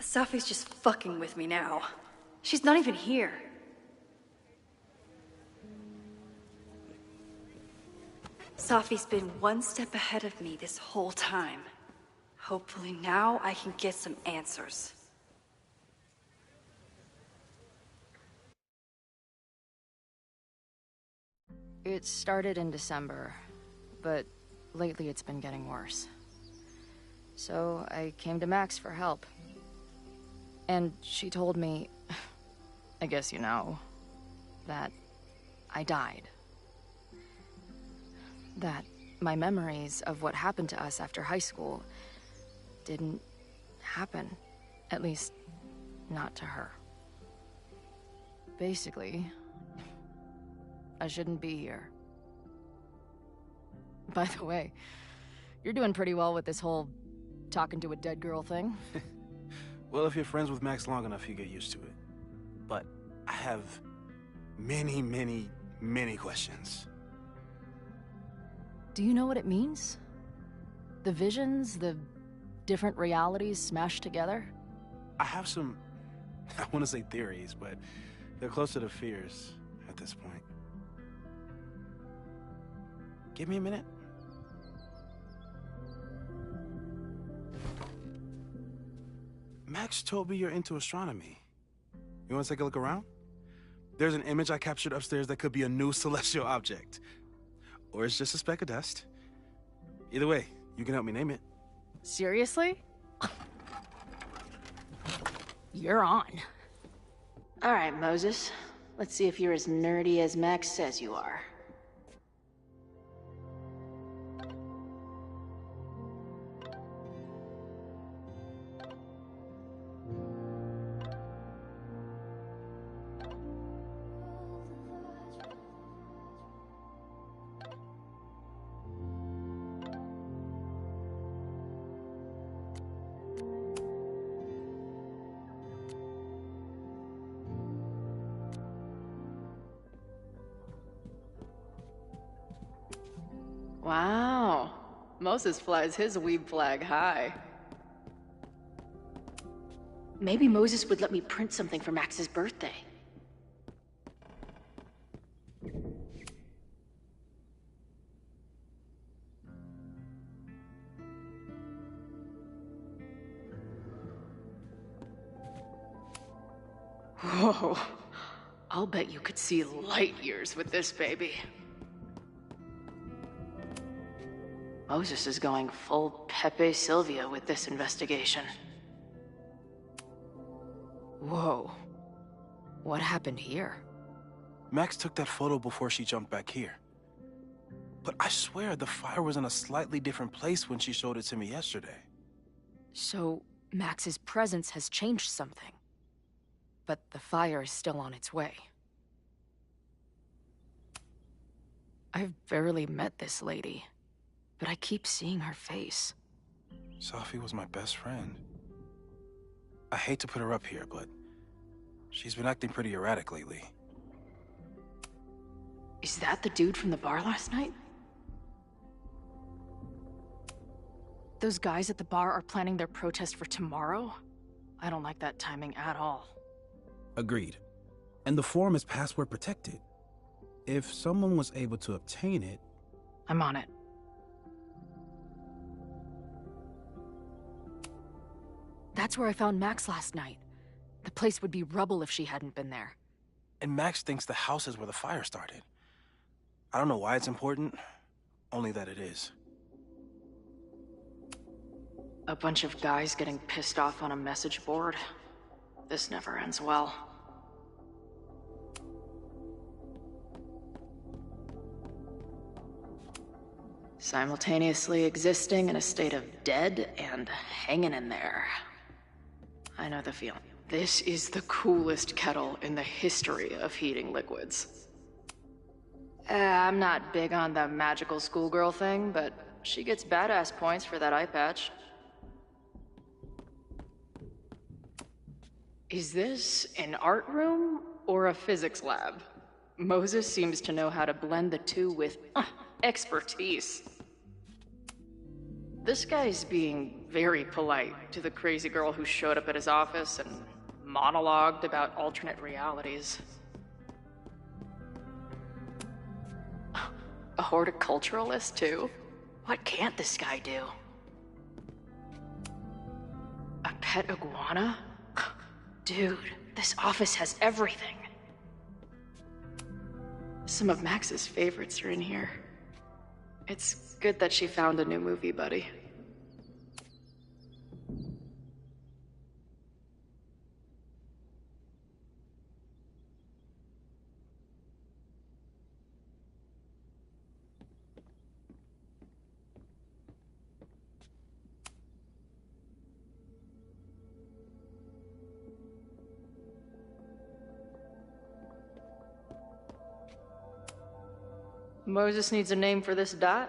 Safi's just fucking with me now. She's not even here. Safi's been one step ahead of me this whole time. Hopefully now I can get some answers. It started in December, but lately it's been getting worse. So I came to Max for help. And she told me, I guess you know, that I died. That my memories of what happened to us after high school didn't happen. At least, not to her. Basically, I shouldn't be here. By the way, you're doing pretty well with this whole talking to a dead girl thing. Well, if you're friends with Max long enough, you get used to it. But I have many, many, many questions. Do you know what it means? The visions, the different realities smashed together? I have some I want to say theories, but they're closer to fears at this point. Give me a minute. Max told me you're into astronomy. You want to take a look around? There's an image I captured upstairs that could be a new celestial object. Or it's just a speck of dust. Either way, you can help me name it. Seriously? You're on. All right, Moses. Let's see if you're as nerdy as Max says you are. Wow. Moses flies his weeb flag high. Maybe Moses would let me print something for Max's birthday. Whoa. I'll bet you could see light years with this baby. Moses is going full Pepe Silvia with this investigation. Whoa. What happened here? Max took that photo before she jumped back here. But I swear the fire was in a slightly different place when she showed it to me yesterday. So, Max's presence has changed something. But the fire is still on its way. I've barely met this lady, but I keep seeing her face. Sophie was my best friend. I hate to put her up here, but she's been acting pretty erratic lately. Is that the dude from the bar last night? Those guys at the bar are planning their protest for tomorrow? I don't like that timing at all. Agreed. And the form is password protected. If someone was able to obtain it... I'm on it. That's where I found Max last night. The place would be rubble if she hadn't been there. And Max thinks the house is where the fire started. I don't know why it's important, only that it is. A bunch of guys getting pissed off on a message board. This never ends well. Simultaneously existing in a state of dead and hanging in there. I know the feeling. This is the coolest kettle in the history of heating liquids. I'm not big on the magical schoolgirl thing, but she gets badass points for that eye patch. Is this an art room or a physics lab? Moses seems to know how to blend the two with expertise. This guy's being very polite to the crazy girl who showed up at his office and monologued about alternate realities. A horticulturalist, too? What can't this guy do? A pet iguana? Dude, this office has everything. Some of Max's favorites are in here. It's good that she found a new movie buddy. Moses needs a name for this dot.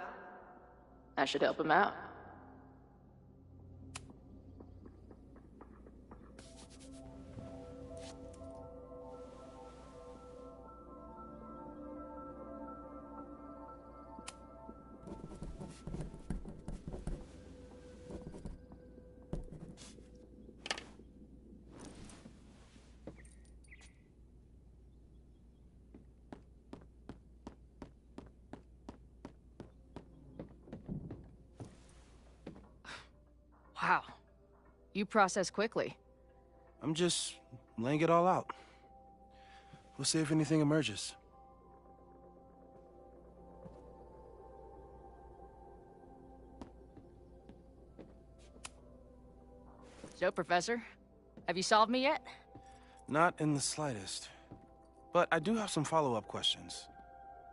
I should help him out. You process quickly. I'm just laying it all out. We'll see if anything emerges. So, Professor, have you solved me yet? Not in the slightest. But I do have some follow-up questions.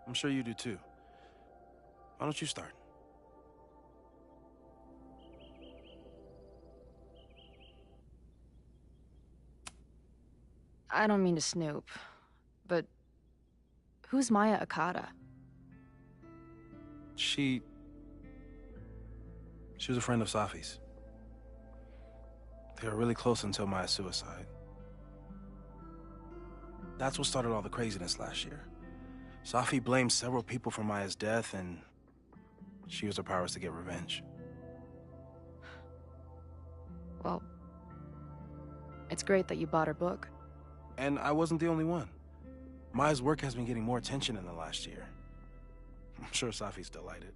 I'm sure you do too. Why don't you start? I don't mean to snoop, but who's Maya Akata? She was a friend of Safi's. They were really close until Maya's suicide. That's what started all the craziness last year. Safi blamed several people for Maya's death, and she used her powers to get revenge. Well, it's great that you bought her book. And I wasn't the only one. Maya's work has been getting more attention in the last year. I'm sure Safi's delighted.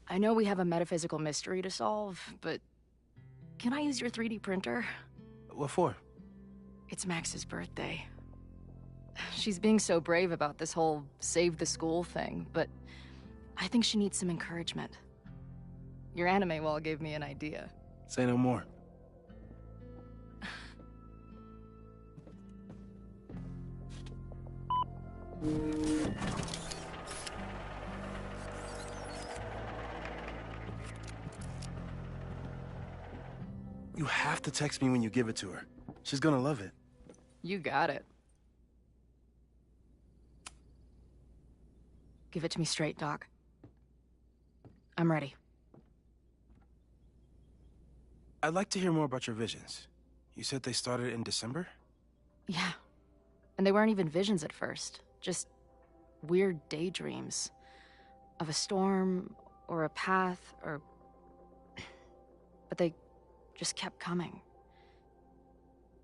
I know we have a metaphysical mystery to solve, but can I use your 3D printer? What for? It's Max's birthday. She's being so brave about this whole save the school thing, but I think she needs some encouragement. Your anime wall gave me an idea. Say no more. You have to text me when you give it to her. She's gonna love it. You got it. Give it to me straight, Doc. I'm ready. I'd like to hear more about your visions. You said they started in December? Yeah. And they weren't even visions at first. Just weird daydreams. Of a storm, or a path, or... But they just kept coming.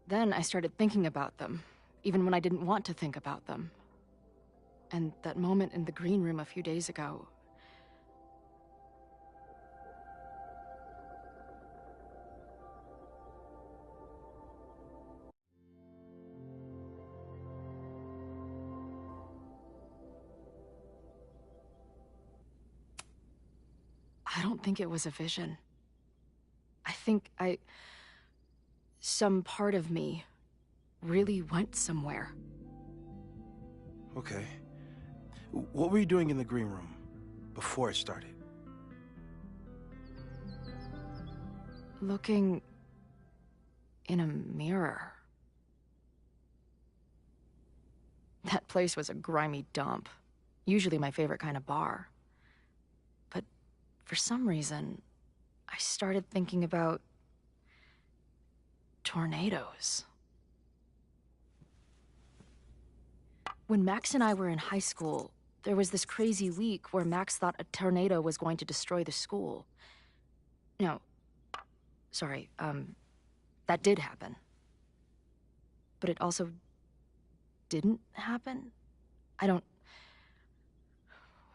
Then I started thinking about them, even when I didn't want to think about them. And that moment in the green room a few days ago... I don't think it was a vision. I think some part of me really went somewhere. Okay. What were you doing in the green room before it started? Looking in a mirror. That place was a grimy dump. Usually my favorite kind of bar. But for some reason, I started thinking about tornadoes. When Max and I were in high school, there was this crazy week where Max thought a tornado was going to destroy the school. No, sorry, that did happen. But it also didn't happen?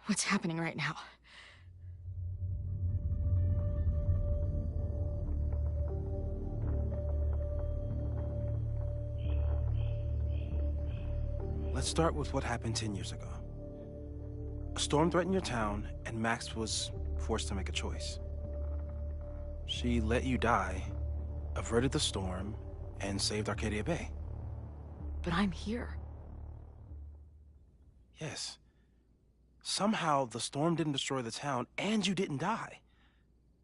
What's happening right now? Let's start with what happened 10 years ago. A storm threatened your town, and Max was forced to make a choice. She let you die, averted the storm, and saved Arcadia Bay. But I'm here. Yes. Somehow, the storm didn't destroy the town, and you didn't die.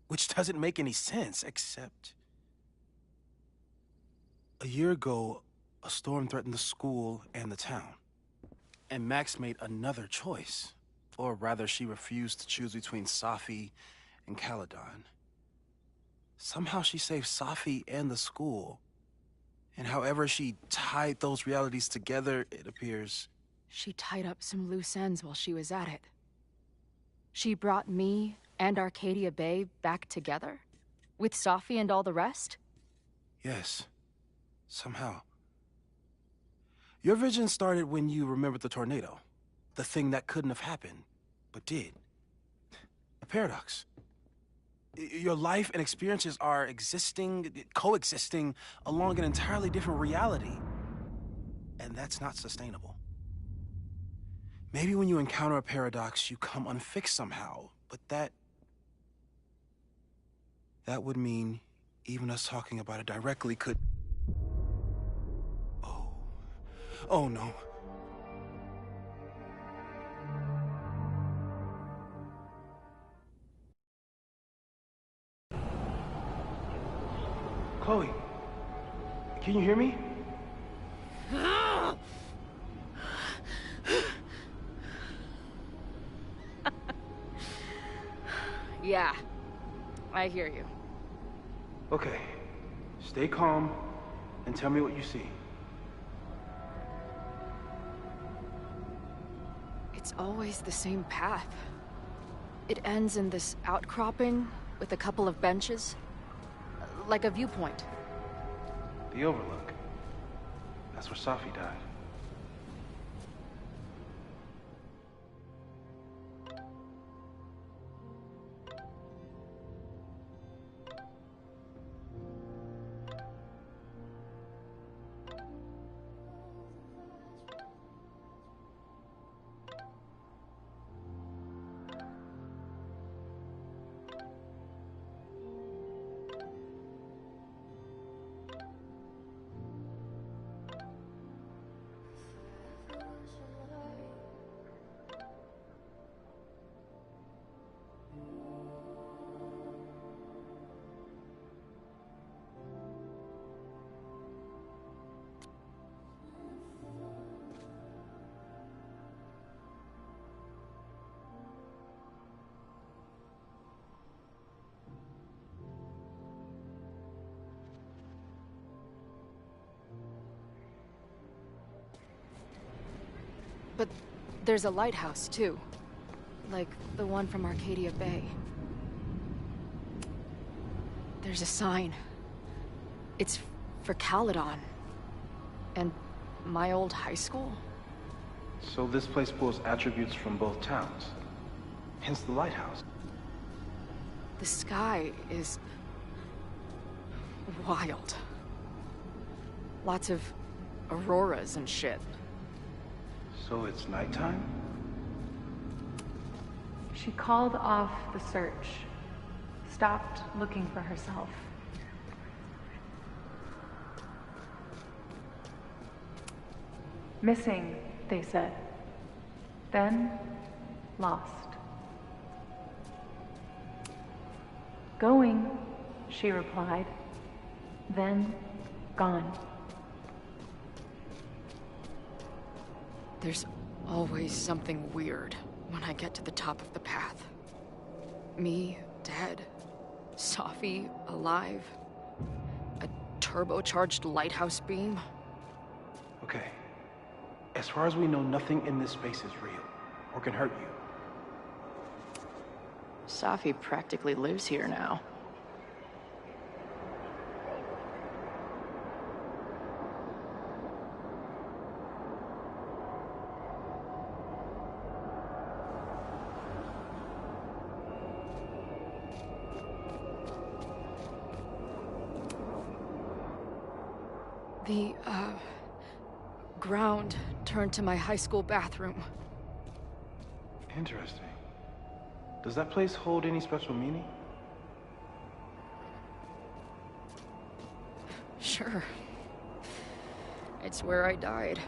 Which doesn't make any sense, except... A year ago, a storm threatened the school and the town. And Max made another choice. Or rather, she refused to choose between Safi and Caledon. Somehow she saved Safi and the school. And however she tied those realities together, it appears... She tied up some loose ends while she was at it. She brought me and Arcadia Bay back together? With Safi and all the rest? Yes. Somehow. Your vision started when you remembered the tornado. The thing that couldn't have happened, but did. paradox. Your life and experiences are coexisting along an entirely different reality. And that's not sustainable. Maybe when you encounter a paradox, you come unfixed somehow, but that would mean even us talking about it directly could... Oh no. Chloe, can you hear me? Yeah, I hear you. Okay, stay calm and tell me what you see. It's always the same path. It ends in this outcropping with a couple of benches, like a viewpoint. The Overlook. That's where Safi died. But there's a lighthouse, too. Like the one from Arcadia Bay. There's a sign. It's for Caledon. And my old high school? So this place pulls attributes from both towns. Hence the lighthouse. The sky is... wild. Lots of auroras and shit. So it's nighttime? She called off the search, stopped looking for herself. Missing, they said. Then, lost. Going, she replied. Then, gone. There's always something weird when I get to the top of the path. Me, dead. Safi, alive. A turbocharged lighthouse beam. Okay. As far as we know, nothing in this space is real, or can hurt you. Safi practically lives here now. The, ground turned to my high school bathroom. Interesting. Does that place hold any special meaning? Sure. It's where I died.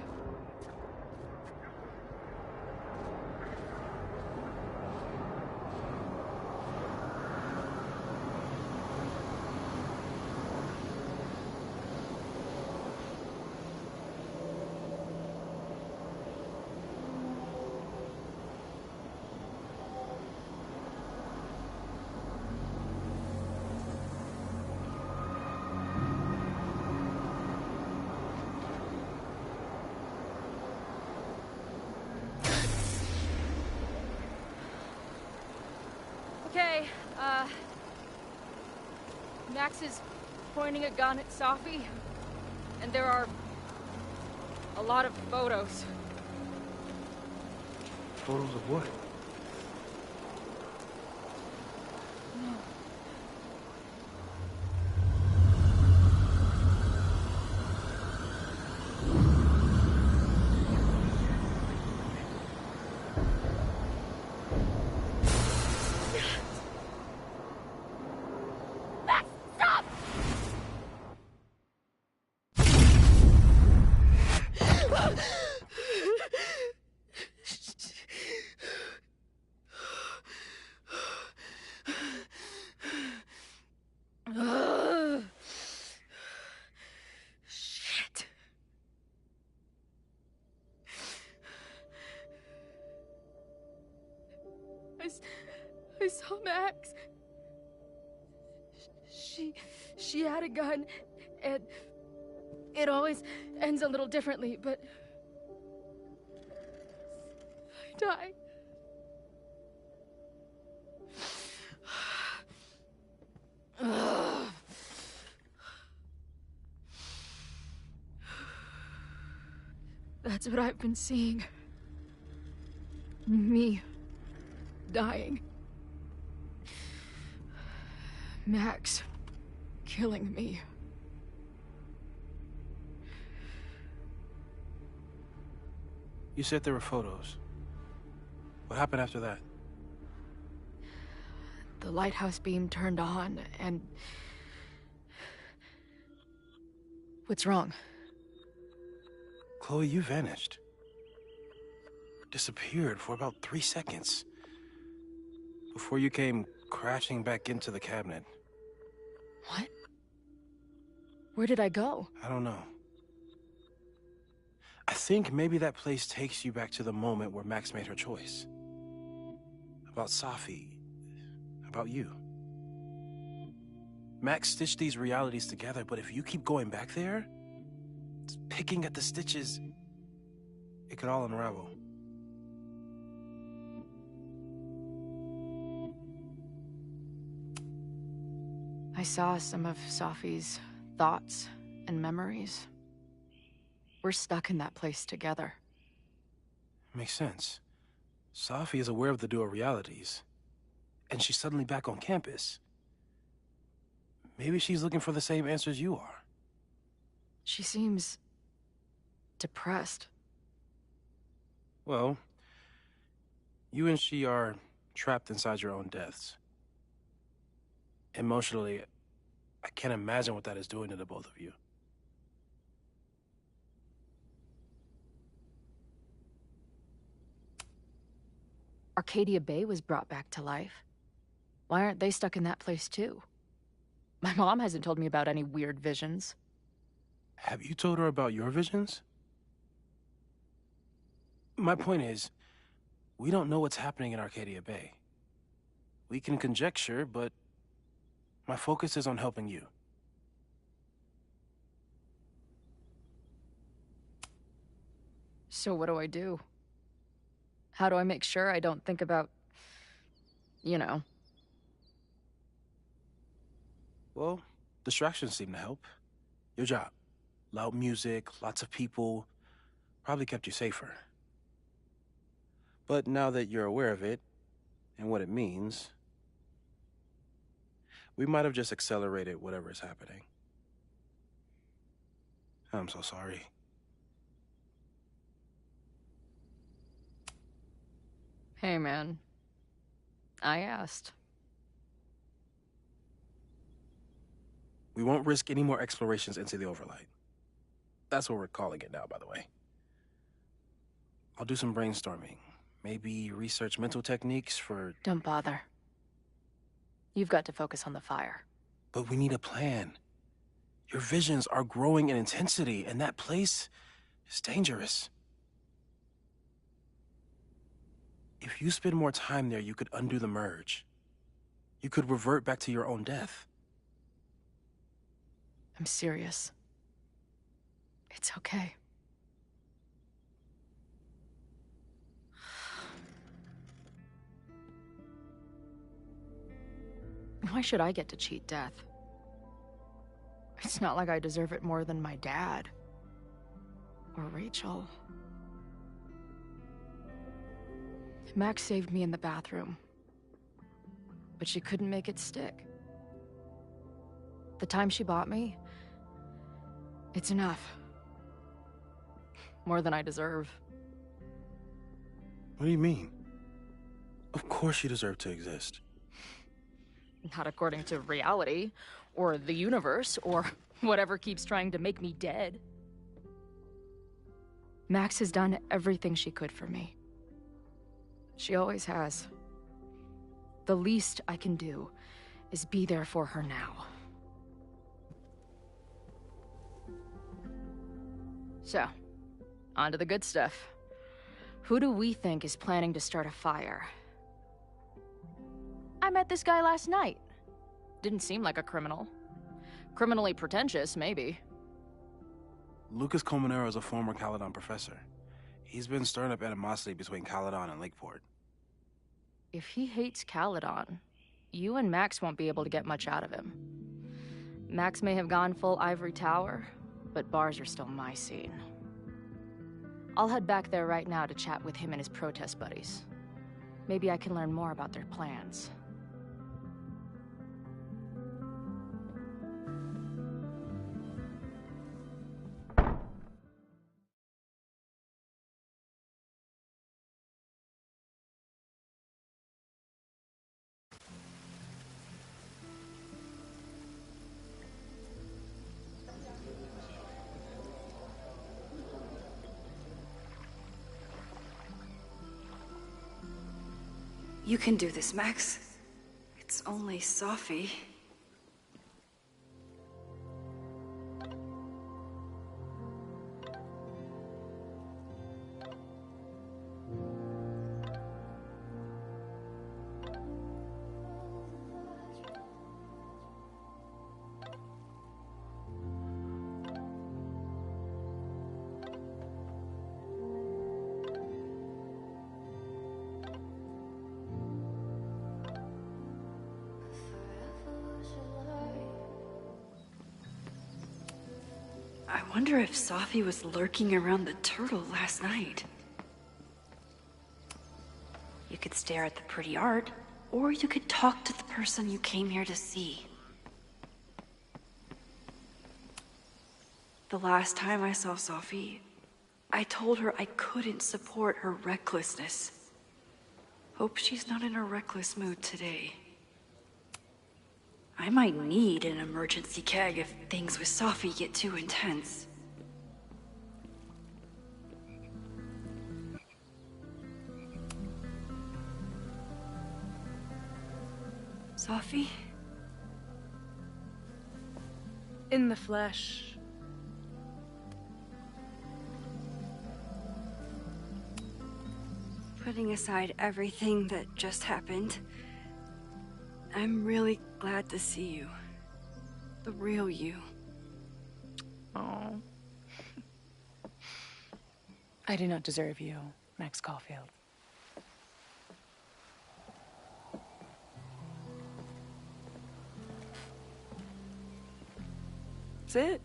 Okay, Max is pointing a gun at Safi, and there are a lot of photos. Photos of what? Max. She had a gun, and it always ends a little differently, but I died. That's what I've been seeing. Me dying. Max killing me. You said there were photos. What happened after that? The lighthouse beam turned on, and... What's wrong? Chloe, you vanished. Disappeared for about 3 seconds. Before you came crashing back into the cabinet. What? Where did I go? I don't know. I think maybe that place takes you back to the moment where Max made her choice. About Safi. About you. Max stitched these realities together, but if you keep going back there, picking at the stitches, it could all unravel. I saw some of Safi's thoughts and memories. We're stuck in that place together. Makes sense. Safi is aware of the dual realities, and she's suddenly back on campus. Maybe she's looking for the same answers you are. She seems... depressed. Well, you and she are trapped inside your own deaths. Emotionally, I can't imagine what that is doing to the both of you. Arcadia Bay was brought back to life. Why aren't they stuck in that place too? My mom hasn't told me about any weird visions. Have you told her about your visions? My point is, we don't know what's happening in Arcadia Bay. We can conjecture, but my focus is on helping you. So what do I do? How do I make sure I don't think about... you know? Well, distractions seem to help. Your job. Loud music, lots of people, probably kept you safer. But now that you're aware of it, and what it means, we might have just accelerated whatever is happening. I'm so sorry. Hey, man. I asked. We won't risk any more explorations into the Overlight. That's what we're calling it now, by the way. I'll do some brainstorming. Maybe research mental techniques for... Don't bother. You've got to focus on the fire. But we need a plan. Your visions are growing in intensity, and that place is dangerous. If you spend more time there, you could undo the merge. You could revert back to your own death. I'm serious. It's okay. Why should I get to cheat death? It's not like I deserve it more than my dad. Or Rachel. Max saved me in the bathroom. But she couldn't make it stick. The time she bought me, it's enough. More than I deserve. What do you mean? Of course you deserve to exist. Not according to reality, or the universe, or whatever keeps trying to make me dead. Max has done everything she could for me. She always has. The least I can do is be there for her now. So, on to the good stuff. Who do we think is planning to start a fire? met this guy last night. Didn't seem like a criminal. Criminally pretentious, maybe. Lucas Colmenero is a former Caledon professor. He's been stirring up animosity between Caledon and Lakeport. If he hates Caledon, you and Max won't be able to get much out of him. Max may have gone full ivory tower, but bars are still my scene. I'll head back there right now to chat with him and his protest buddies. Maybe I can learn more about their plans. You can do this, Max. It's only Sophie. I wonder if Sophie was lurking around the turtle last night. You could stare at the pretty art, or you could talk to the person you came here to see. The last time I saw Sophie, I told her I couldn't support her recklessness. Hope she's not in a reckless mood today. I might need an emergency keg if things with Sophie get too intense. Sophie? In the flesh. Putting aside everything that just happened, I'm really glad to see you. The real you. Oh. I do not deserve you, Max Caulfield. That's it.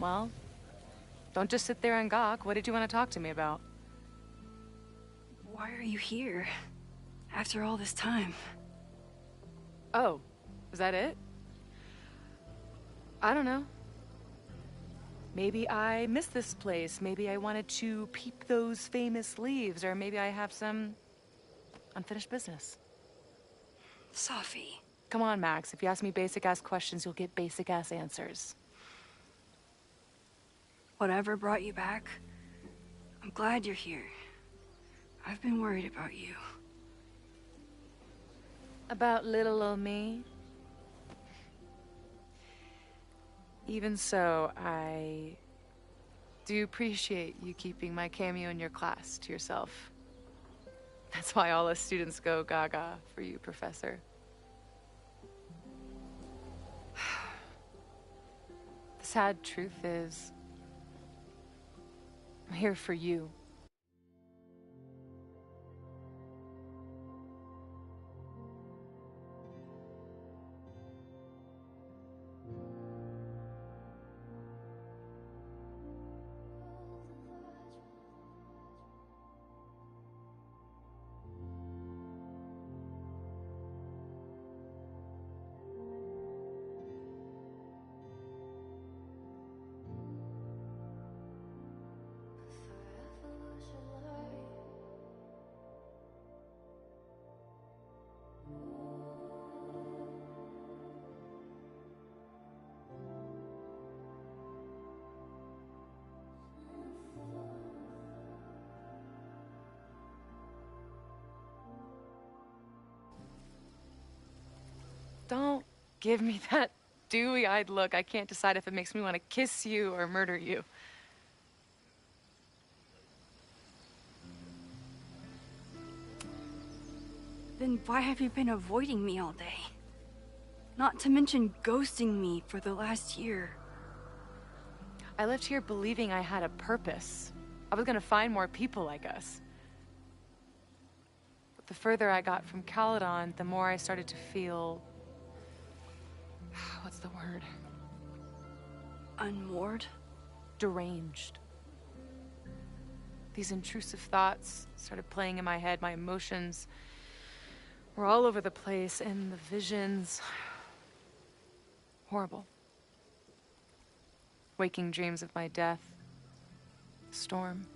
Well, don't just sit there and gawk. What did you want to talk to me about? Why are you here? After all this time? Oh, was that it? I don't know. Maybe I missed this place. Maybe I wanted to peep those famous leaves, or maybe I have some unfinished business. Sophie. Come on, Max. If you ask me basic-ass questions, you'll get basic-ass answers. Whatever brought you back, I'm glad you're here. I've been worried about you. About little old me? Even so, I do appreciate you keeping my cameo in your class to yourself. That's why all us students go gaga for you, Professor. The sad truth is, I'm here for you. Don't give me that dewy-eyed look. I can't decide if it makes me want to kiss you or murder you. then why have you been avoiding me all day? Not to mention ghosting me for the last year. I left here believing I had a purpose. I was gonna find more people like us. But the further I got from Caledon, the more I started to feel... what's the word? Unmoored? Deranged. These intrusive thoughts started playing in my head. My emotions were all over the place, and the visions... horrible. Waking dreams of my death. Storm.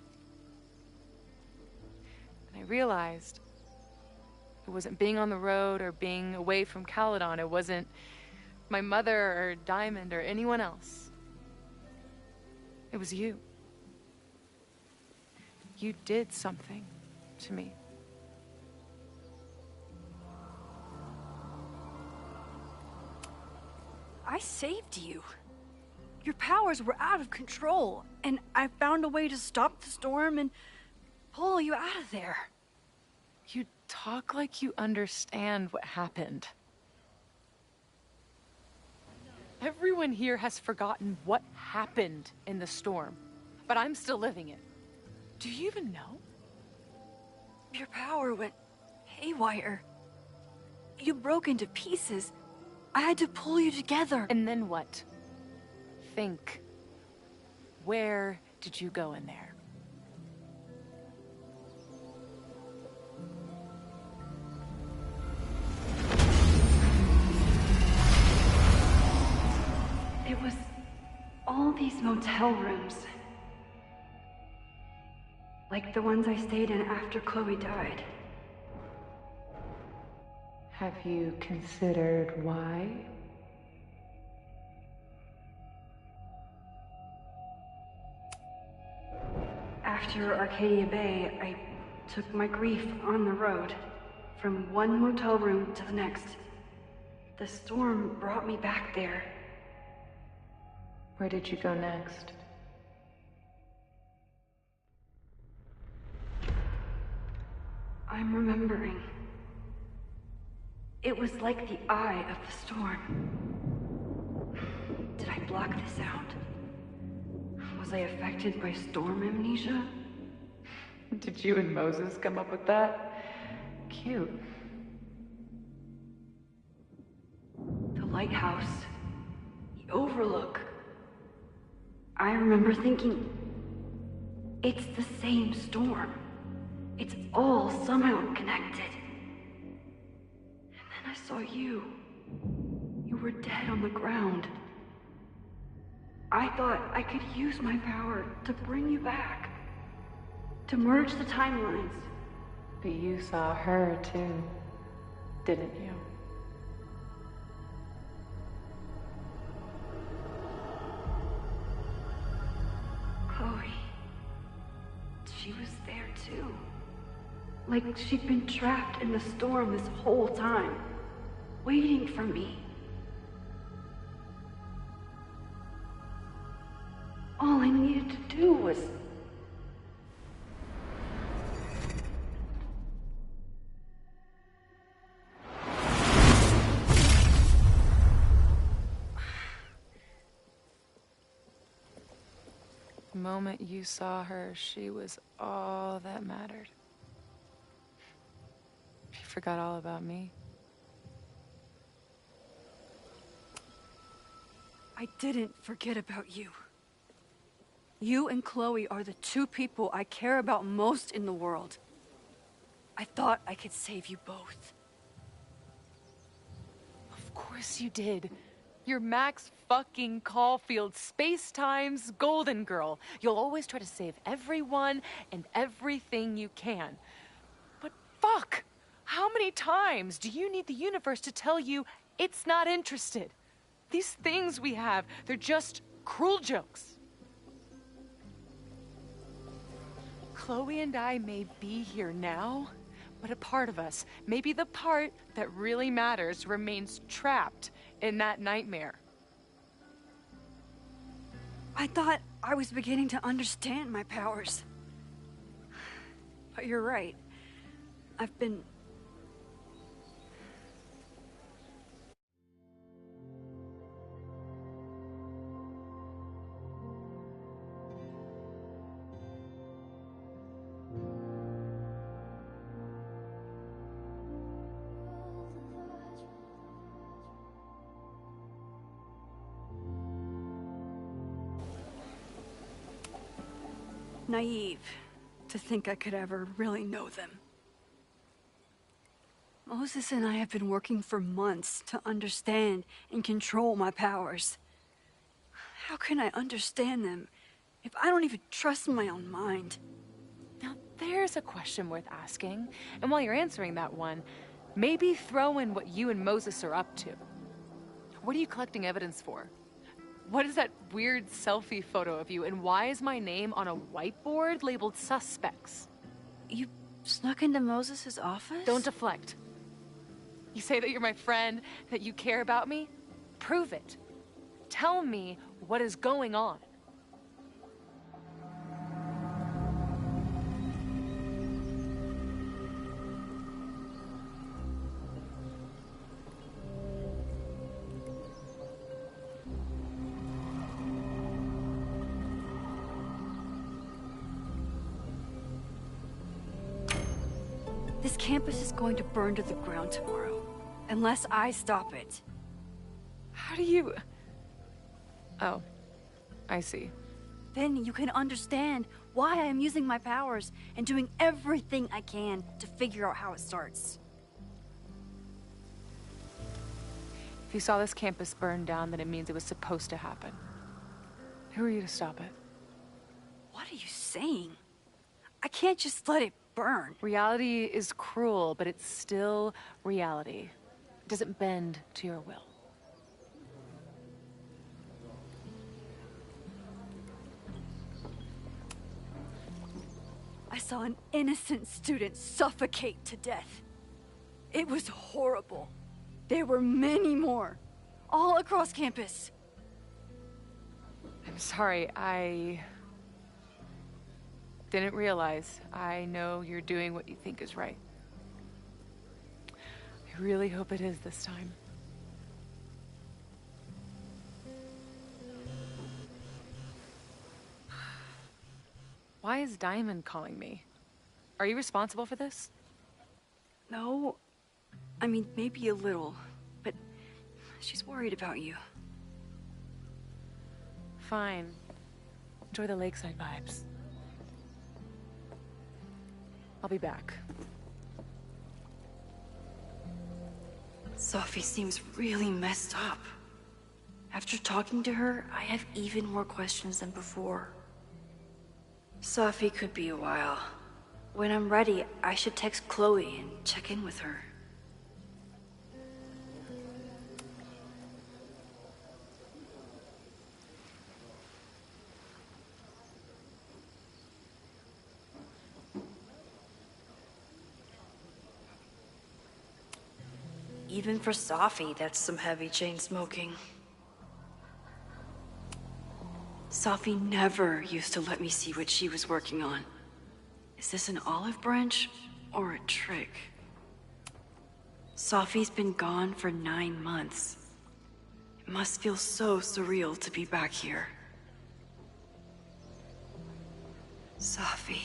And I realized it wasn't being on the road or being away from Caledon. It wasn't my mother or Diamond or anyone else. It was you. You did something to me. I saved you. Your powers were out of control, and I found a way to stop the storm and pull you out of there. You talk like you understand what happened. Everyone here has forgotten what happened in the storm, but I'm still living it. Do you even know? Your power went haywire. You broke into pieces. I had to pull you together. And then what? Think. Where did you go in there? It was all these motel rooms. Like the ones I stayed in after Chloe died. Have you considered why? After Arcadia Bay, I took my grief on the road, from one motel room to the next. The storm brought me back there. Where did you go next? I'm remembering. It was like the eye of the storm. Did I block this out? Was I affected by storm amnesia? Did you and Moses come up with that? Cute. The lighthouse. The overlook. I remember thinking, it's the same storm. It's all somehow connected. And then I saw you. You were dead on the ground. I thought I could use my power to bring you back. To merge the timelines. But you saw her too, didn't you? Chloe. She was there too. Like she'd been trapped in the storm this whole time. Waiting for me. All I needed to do was... The moment you saw her, she was all that mattered. She forgot all about me. I didn't forget about you. You and Chloe are the two people I care about most in the world. I thought I could save you both. Of course you did. You're Max fucking Caulfield, Space-Time's golden girl. You'll always try to save everyone and everything you can. But fuck! How many times do you need the universe to tell you it's not interested? These things we have, they're just cruel jokes. Chloe and I may be here now, but a part of us, maybe the part that really matters, remains trapped in that nightmare. I thought I was beginning to understand my powers. But you're right. I've been naive to think I could ever really know them. Moses and I have been working for months to understand and control my powers. How can I understand them if I don't even trust my own mind? Now, there's a question worth asking. And while you're answering that one, maybe throw in what you and Moses are up to. What are you collecting evidence for? What is that weird selfie photo of you? And why is my name on a whiteboard labeled suspects? You snuck into Moses' office? Don't deflect. You say that you're my friend, that you care about me? Prove it. Tell me what is going on. This campus is going to burn to the ground tomorrow, unless I stop it. How do you... Oh, I see. Then you can understand why I am using my powers and doing everything I can to figure out how it starts. If you saw this campus burn down, then it means it was supposed to happen. Who are you to stop it? What are you saying? I can't just let it burn. Reality is cruel, but it's still reality. It doesn't bend to your will. I saw an innocent student suffocate to death. It was horrible. There were many more, all across campus. I'm sorry, I didn't realize. I know you're doing what you think is right. I really hope it is this time. Why is Diamond calling me? Are you responsible for this? No, I mean, maybe a little, but she's worried about you. Fine. Enjoy the lakeside vibes. I'll be back. Sophie seems really messed up. After talking to her, I have even more questions than before. Sophie could be a while. When I'm ready, I should text Chloe and check in with her. Even for Sophie, that's some heavy chain smoking. Sophie never used to let me see what she was working on. Is this an olive branch or a trick? Sophie's been gone for 9 months. It must feel so surreal to be back here. Sophie.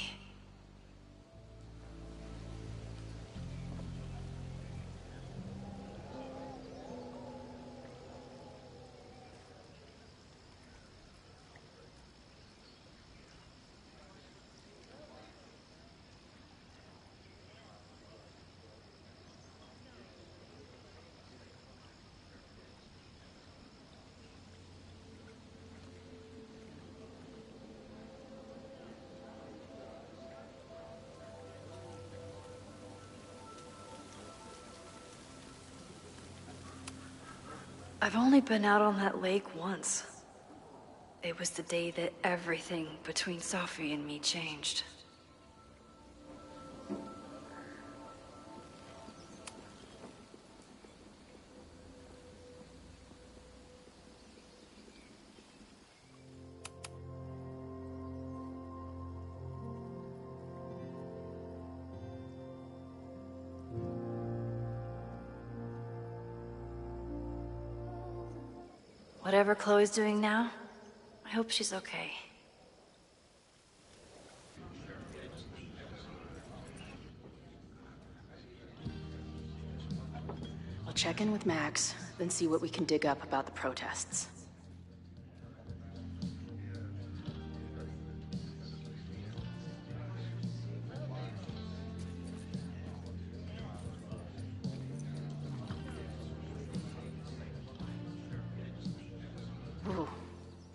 I've only been out on that lake once. It was the day that everything between Sophie and me changed. Whatever Chloe's doing now, I hope she's okay. I'll check in with Max, then see what we can dig up about the protests.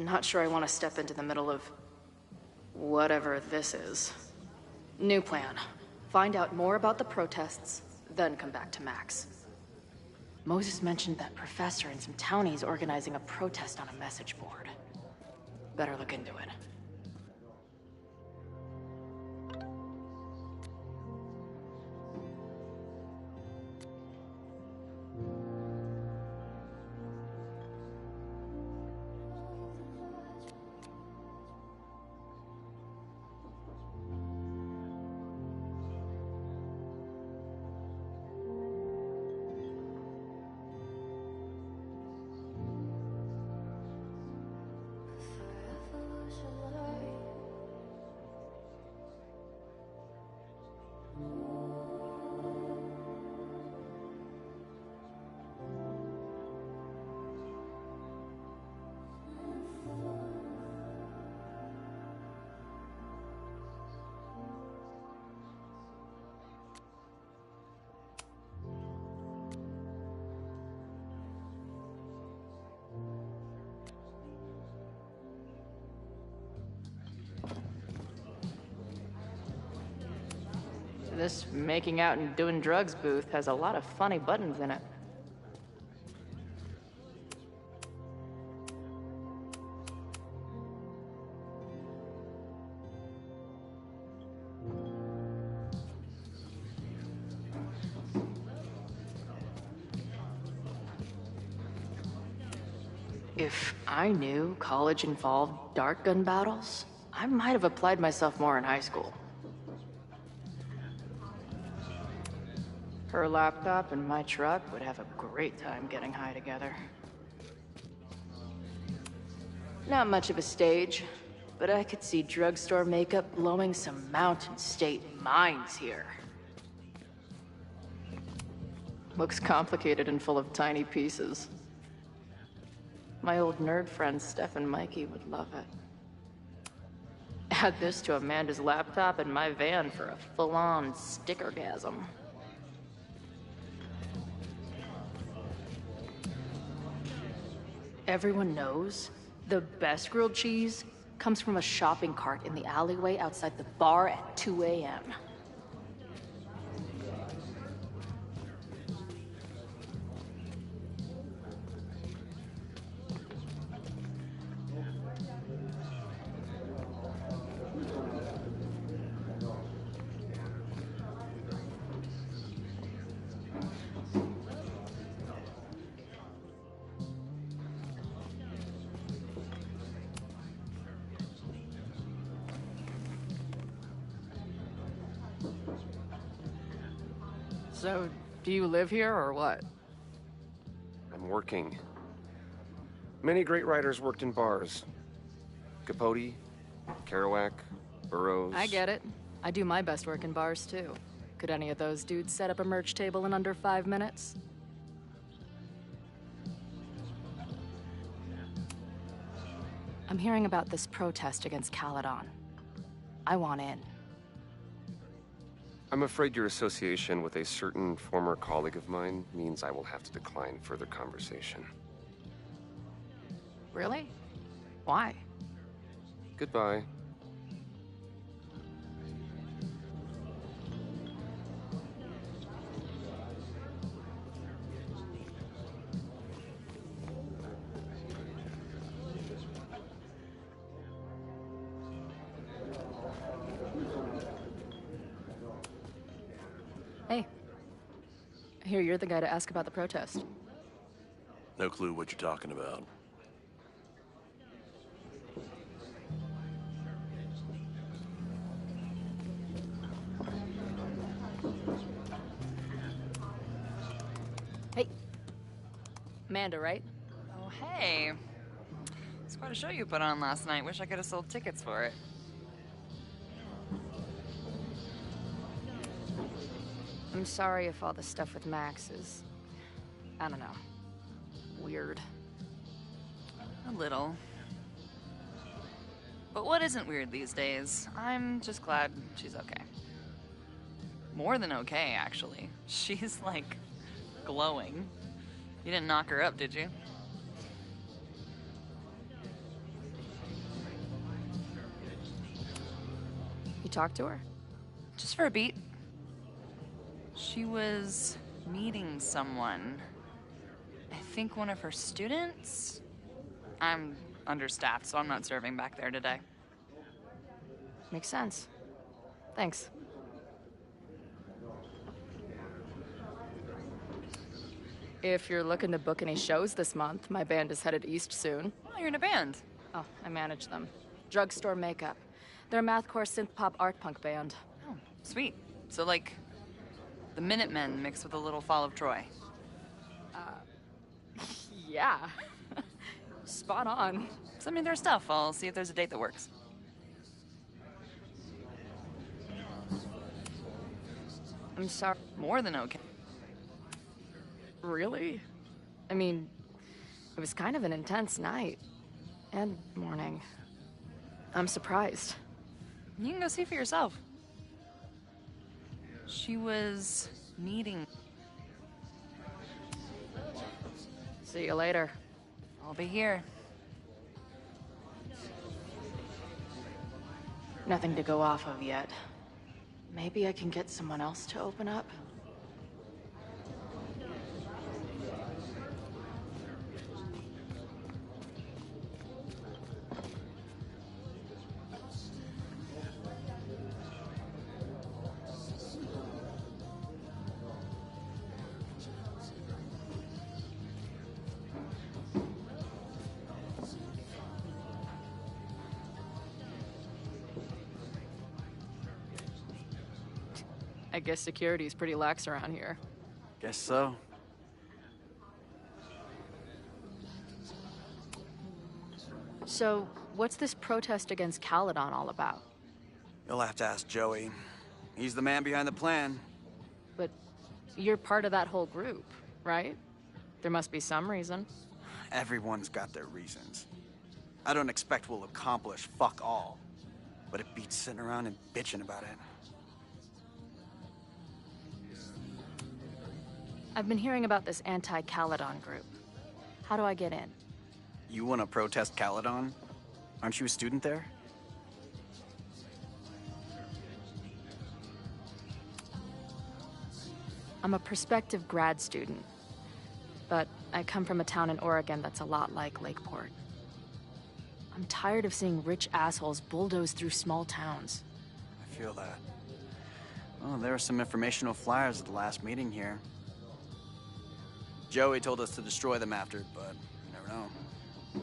not sure I want to step into the middle of whatever this is. New plan. Find out more about the protests, then come back to Max. Moses mentioned that professor and some townies organizing a protest on a message board. Better look into it. This making out and doing drugs booth has a lot of funny buttons in it. If I knew college involved dart gun battles, I might have applied myself more in high school. Her laptop and my truck would have a great time getting high together. Not much of a stage, but I could see drugstore makeup blowing some Mountain State minds here. Looks complicated and full of tiny pieces. My old nerd friends Steph and Mikey would love it. Add this to Amanda's laptop and my van for a full-on stickergasm. Everyone knows the best grilled cheese comes from a shopping cart in the alleyway outside the bar at 2 a.m. So, do you live here or what? I'm working. Many great writers worked in bars. Capote, Kerouac, Burroughs. I get it. I do my best work in bars too. Could any of those dudes set up a merch table in under 5 minutes? I'm hearing about this protest against Caledon. I want in. I'm afraid your association with a certain former colleague of mine means I will have to decline further conversation. Really? Why? Goodbye. Hey. I hear you're the guy to ask about the protest. No clue what you're talking about. Hey. Amanda, right? Oh, hey. It's quite a show you put on last night. Wish I could have sold tickets for it. I'm sorry if all the stuff with Max is, I don't know, weird. A little. But what isn't weird these days? I'm just glad she's okay. More than okay, actually. She's, like, glowing. You didn't knock her up, did you? talk to her? Just for a beat. She was meeting someone. I think one of her students? I'm understaffed, so I'm not serving back there today. Makes sense. Thanks. If you're looking to book any shows this month, my band is headed east soon. Oh, you're in a band. Oh, I manage them. Drugstore Makeup. They're a mathcore synth-pop art punk band. Oh, sweet. So, like, the Minutemen mixed with a little Fall of Troy. Yeah. Spot on. Send me their stuff. I'll see if there's a date that works. I'm sorry. More than okay. Really? I mean, it was kind of an intense night. And morning. I'm surprised. You can go see for yourself. She was meeting. See you later. I'll be here. Nothing to go off of yet. Maybe I can get someone else to open up? I guess security's pretty lax around here. Guess so. So, what's this protest against Caledon all about? You'll have to ask Joey. He's the man behind the plan. But you're part of that whole group, right? There must be some reason. Everyone's got their reasons. I don't expect we'll accomplish fuck all. But it beats sitting around and bitching about it. I've been hearing about this anti-Caledon group. How do I get in? You want to protest Caledon? Aren't you a student there? I'm a prospective grad student. But I come from a town in Oregon that's a lot like Lakeport. I'm tired of seeing rich assholes bulldoze through small towns. I feel that. Oh, there were some informational flyers at the last meeting here. Joey told us to destroy them after, but you never know.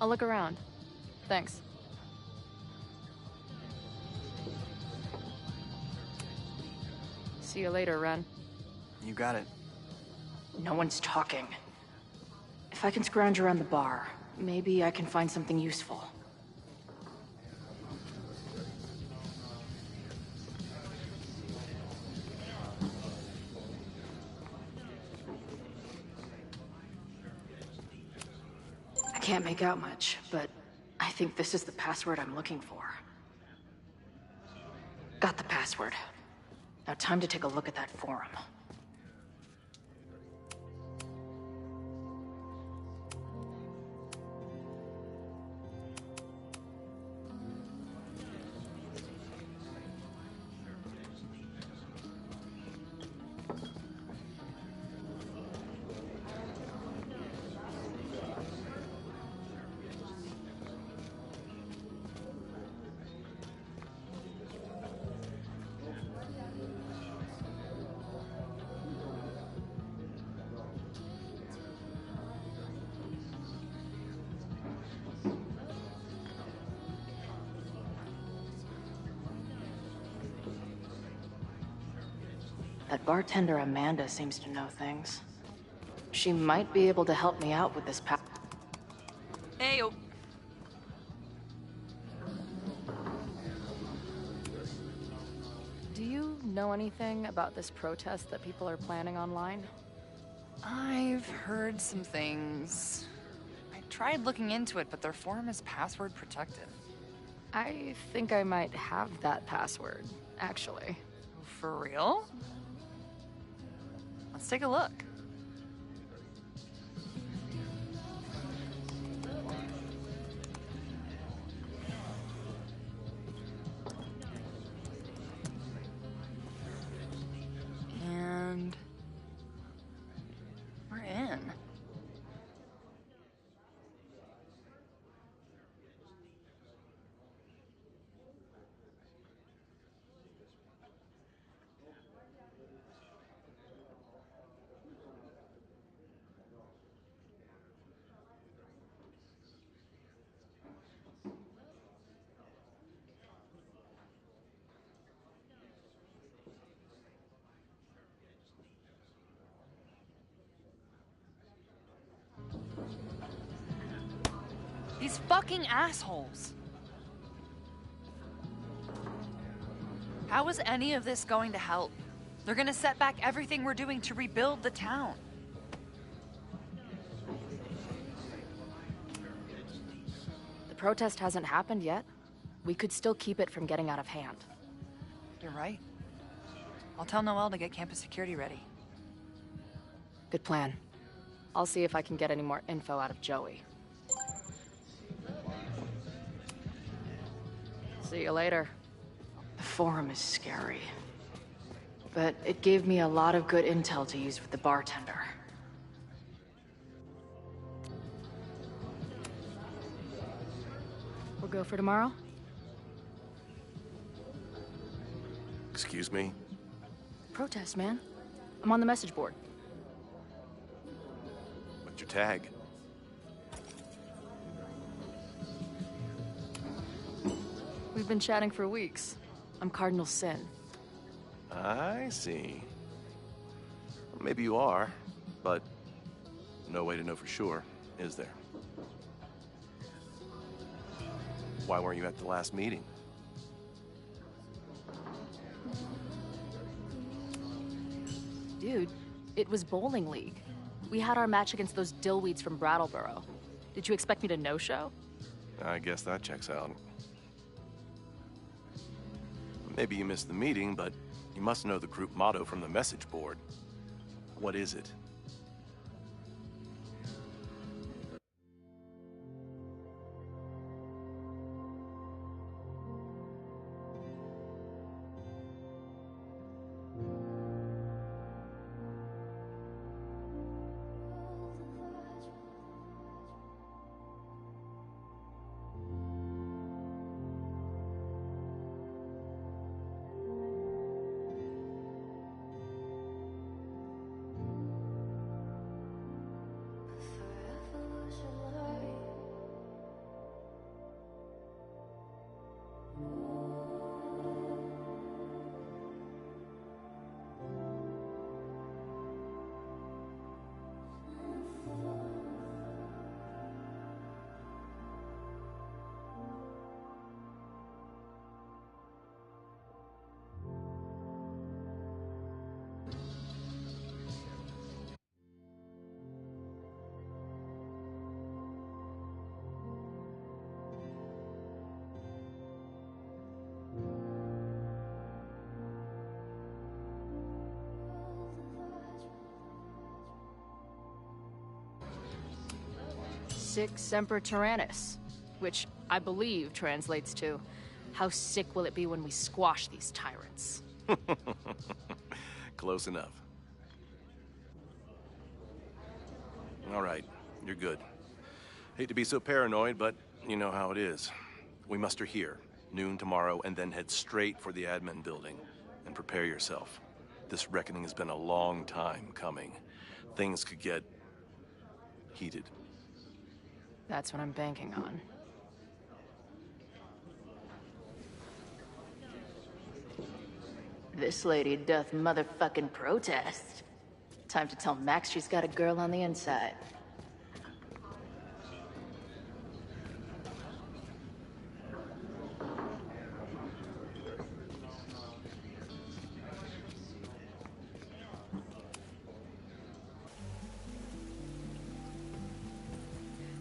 I'll look around. Thanks. See you later, Ren. You got it. No one's talking. If I can scrounge around the bar, maybe I can find something useful. I can't make out much, but I think this is the password I'm looking for. Got the password. Now time to take a look at that forum. That bartender Amanda seems to know things. She might be able to help me out with this Ayo. Do you know anything about this protest that people are planning online? I've heard some things. I tried looking into it, but their forum is password protected. I think I might have that password, actually. For real? Let's take a look. fucking assholes. How is any of this going to help? They're gonna set back everything we're doing to rebuild the town. The protest hasn't happened yet. We could still keep it from getting out of hand. You're right. I'll tell Noelle to get campus security ready. Good plan. I'll see if I can get any more info out of Joey. See you later. The forum is scary. But it gave me a lot of good intel to use with the bartender. We'll go for tomorrow? Excuse me? Protest, man. I'm on the message board. What's your tag? We've been chatting for weeks. I'm Cardinal Sin. I see. Maybe you are, but no way to know for sure, is there? Why weren't you at the last meeting? Dude, it was bowling league. We had our match against those dillweeds from Brattleboro. Did you expect me to no-show? I guess that checks out. Maybe you missed the meeting, but you must know the group motto from the message board. What is it? Sic Semper Tyrannis, which I believe translates to, how sick will it be when we squash these tyrants? Close enough. All right, you're good. Hate to be so paranoid, but you know how it is. We muster here, noon tomorrow, and then head straight for the admin building. And prepare yourself. This reckoning has been a long time coming. Things could get heated. That's what I'm banking on. This lady doth motherfucking protest. Time to tell Max she's got a girl on the inside.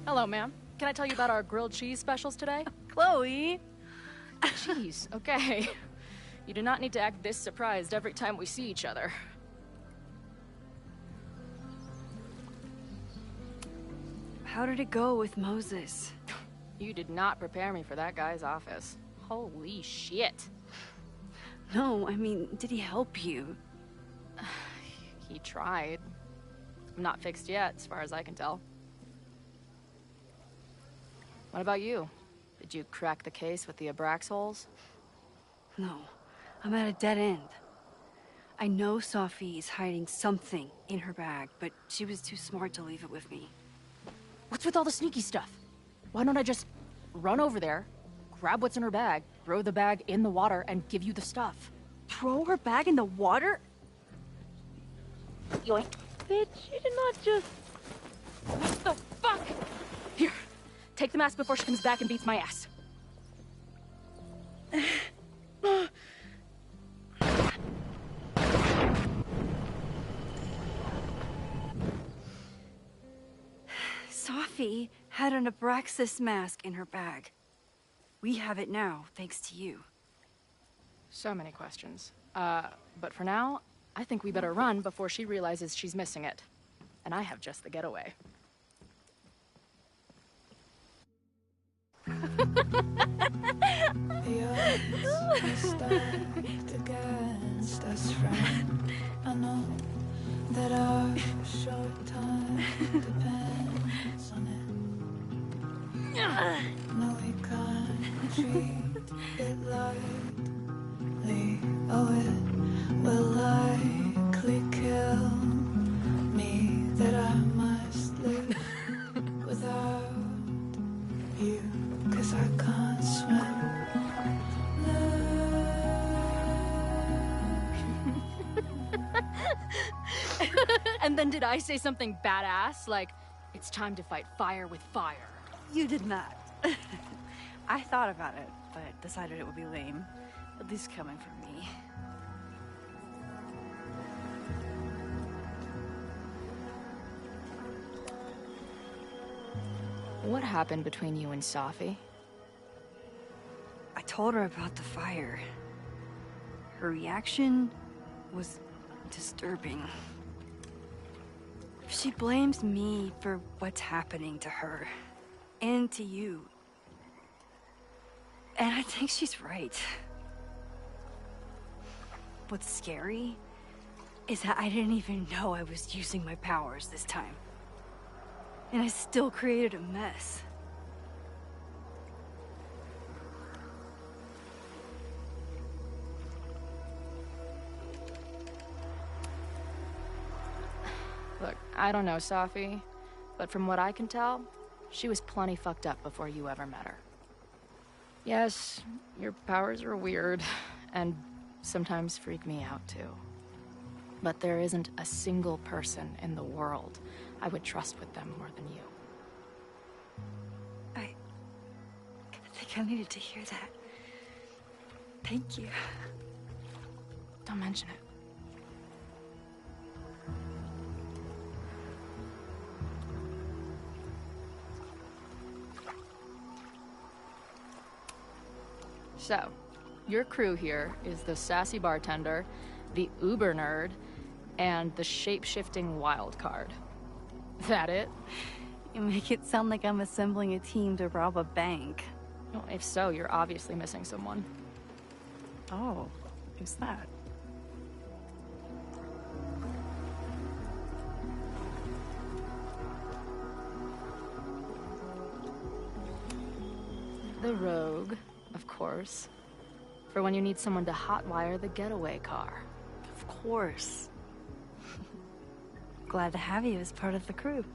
Hello, ma'am. Can I tell you about our grilled cheese specials today? Chloe! Jeez, okay. You do not need to act this surprised every time we see each other. How did it go with Moses? You did not prepare me for that guy's office. Holy shit. No, I mean, did he help you? He tried. I'm not fixed yet, as far as I can tell. What about you? Did you crack the case with the Abrax holes? No, I'm at a dead end. I know Sophie is hiding something in her bag, but she was too smart to leave it with me. What's with all the sneaky stuff? Why don't I just run over there, grab what's in her bag, throw the bag in the water, and give you the stuff? Throw her bag in the water? Yoink. Bitch, you did not just... What the fuck? Here, Take the mask before she comes back and beats my ass. Sophie had an Abraxas mask in her bag. We have it now, thanks to you. So many questions. But for now, I think we better run before she realizes she's missing it. And I have just the getaway. The odds are stacked against us, friend. I know that our short time depends on it. No, we can't treat it lightly. Oh, it will likely kill me that I must live without you, 'cause I can't swim. And then did I say something badass? Like, it's time to fight fire with fire. You did not. I thought about it, but decided it would be lame. At least coming from me. What happened between you and Safi? I told her about the fire. Her reaction was disturbing. She blames me for what's happening to her and to you. And I think she's right. What's scary is that I didn't even know I was using my powers this time. And I still created a mess. Look, I don't know Safi, but from what I can tell, she was plenty fucked up before you ever met her. Yes, your powers are weird, and sometimes freak me out too. But there isn't a single person in the world I would trust with them more than you. I think I needed to hear that. Thank you. Don't mention it. So, your crew here is the sassy bartender, the uber nerd, and the shape-shifting wild card. That it? You make it sound like I'm assembling a team to rob a bank. Well, if so, you're obviously missing someone. Oh, who's that? The rogue, of course. For when you need someone to hotwire the getaway car. Of course. Glad to have you as part of the crew.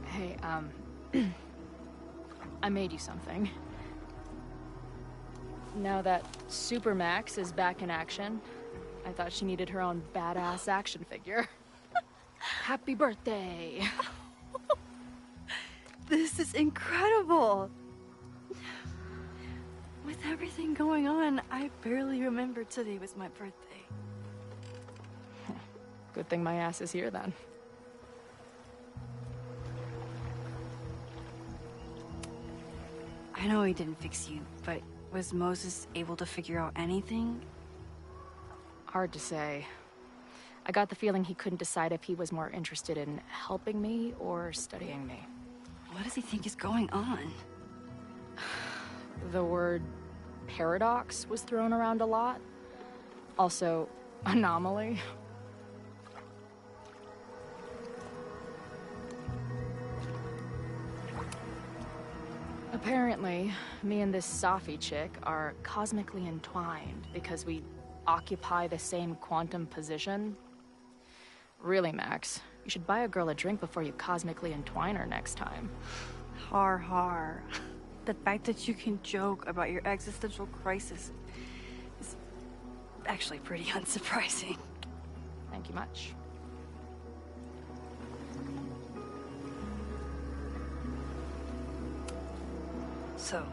Hey, I made you something. Now that Supermax is back in action, I thought she needed her own badass action figure. Happy birthday! This is incredible! With everything going on, I barely remembered today was my birthday. Good thing my ass is here then. I know he didn't fix you, but was Moses able to figure out anything? Hard to say. I got the feeling he couldn't decide if he was more interested in helping me or studying me. What does he think is going on? The word paradox was thrown around a lot. Also, anomaly. Apparently, me and this Safi chick are cosmically entwined because we occupy the same quantum position. Really, Max, you should buy a girl a drink before you cosmically entwine her next time. Har har. The fact that you can joke about your existential crisis is actually pretty unsurprising. Thank you much. So,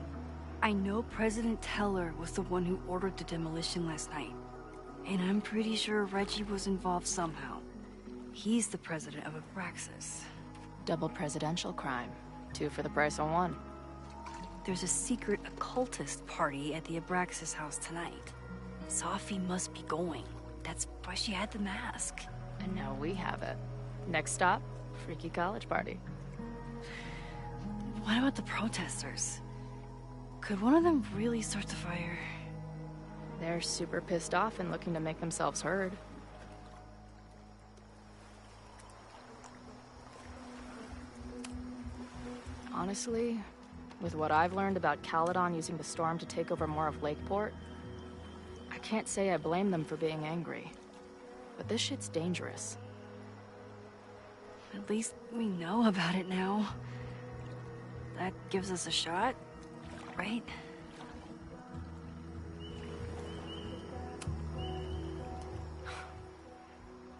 I know President Teller was the one who ordered the demolition last night. And I'm pretty sure Reggie was involved somehow. He's the president of Abraxas. Double presidential crime. 2 for the price of 1. There's a secret occultist party at the Abraxas house tonight. Sophie must be going. That's why she had the mask. And now we have it. Next stop, freaky college party. What about the protesters? Could one of them really start the fire? They're super pissed off and looking to make themselves heard. Honestly, with what I've learned about Caledon using the storm to take over more of Lakeport, I can't say I blame them for being angry. But this shit's dangerous. At least we know about it now. That gives us a shot, right?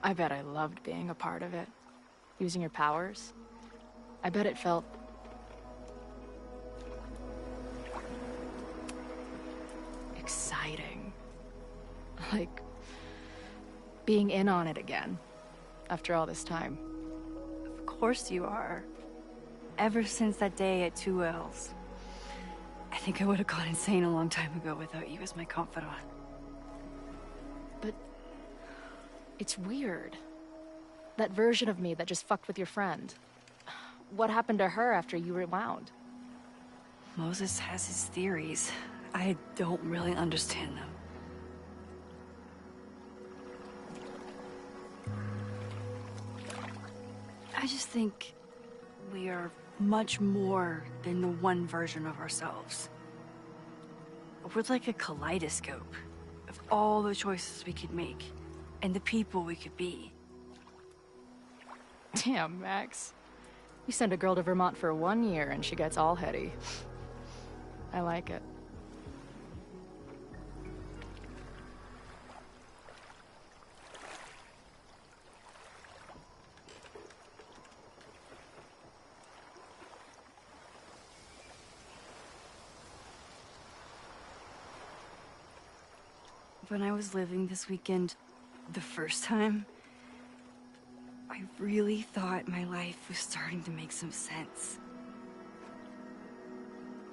I bet I loved being a part of it. Using your powers. I bet it felt... exciting. Like... being in on it again. After all this time. Of course you are. Ever since that day at 2L's. I think I would have gone insane a long time ago without you as my confidant. But... it's weird. That version of me that just fucked with your friend. What happened to her after you rewound? Moses has his theories. I don't really understand them. I just think we are much more than the one version of ourselves. We're like a kaleidoscope of all the choices we could make and the people we could be. Damn, Max. You send a girl to Vermont for 1 year and she gets all heady. I like it. When I was living this weekend, the first time, I really thought my life was starting to make some sense.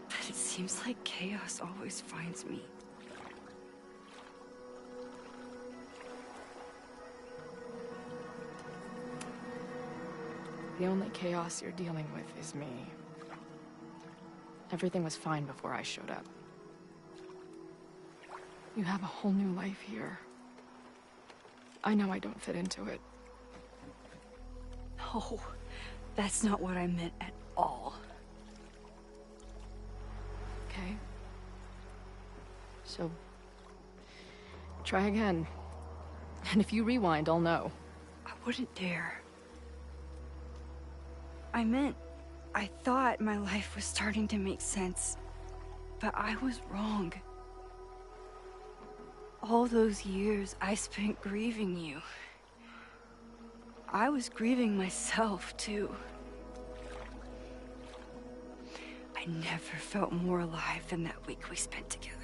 But it seems like chaos always finds me. The only chaos you're dealing with is me. Everything was fine before I showed up. You have a whole new life here. I know I don't fit into it. No, that's not what I meant at all. Okay. So, try again. And if you rewind, I'll know. I wouldn't dare. I meant, I thought my life was starting to make sense, but I was wrong. All those years I spent grieving you. I was grieving myself, too. I never felt more alive than that week we spent together.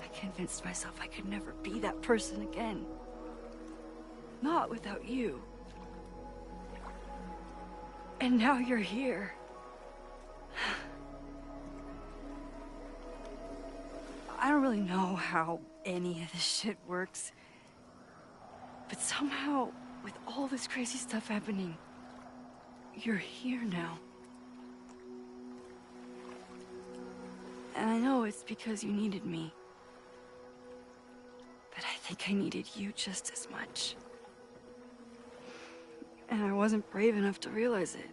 I convinced myself I could never be that person again. Not without you. And now you're here. I don't really know how any of this shit works. But somehow, with all this crazy stuff happening, you're here now. And I know it's because you needed me. But I think I needed you just as much. And I wasn't brave enough to realize it.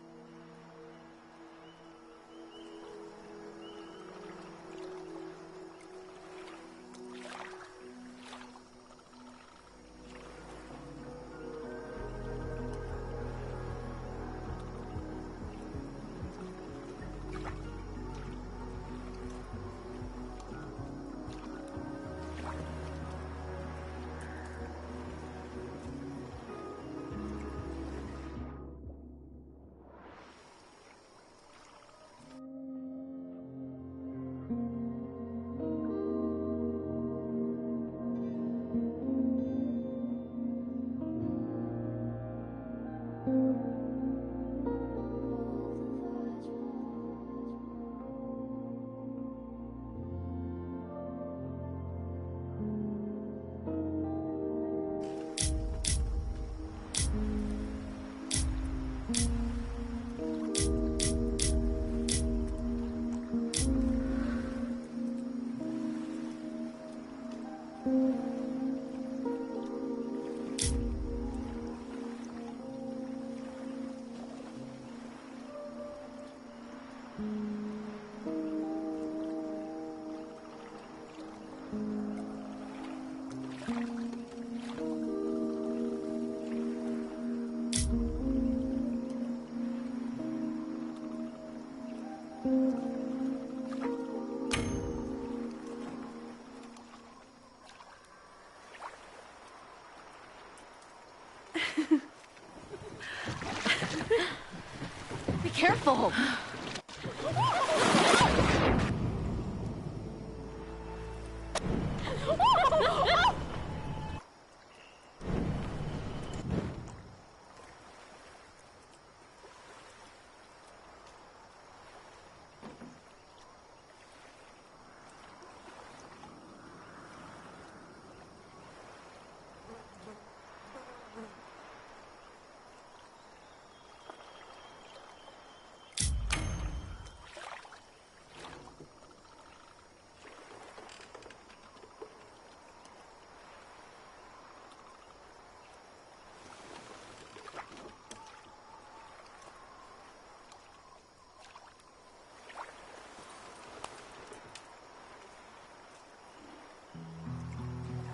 Be careful!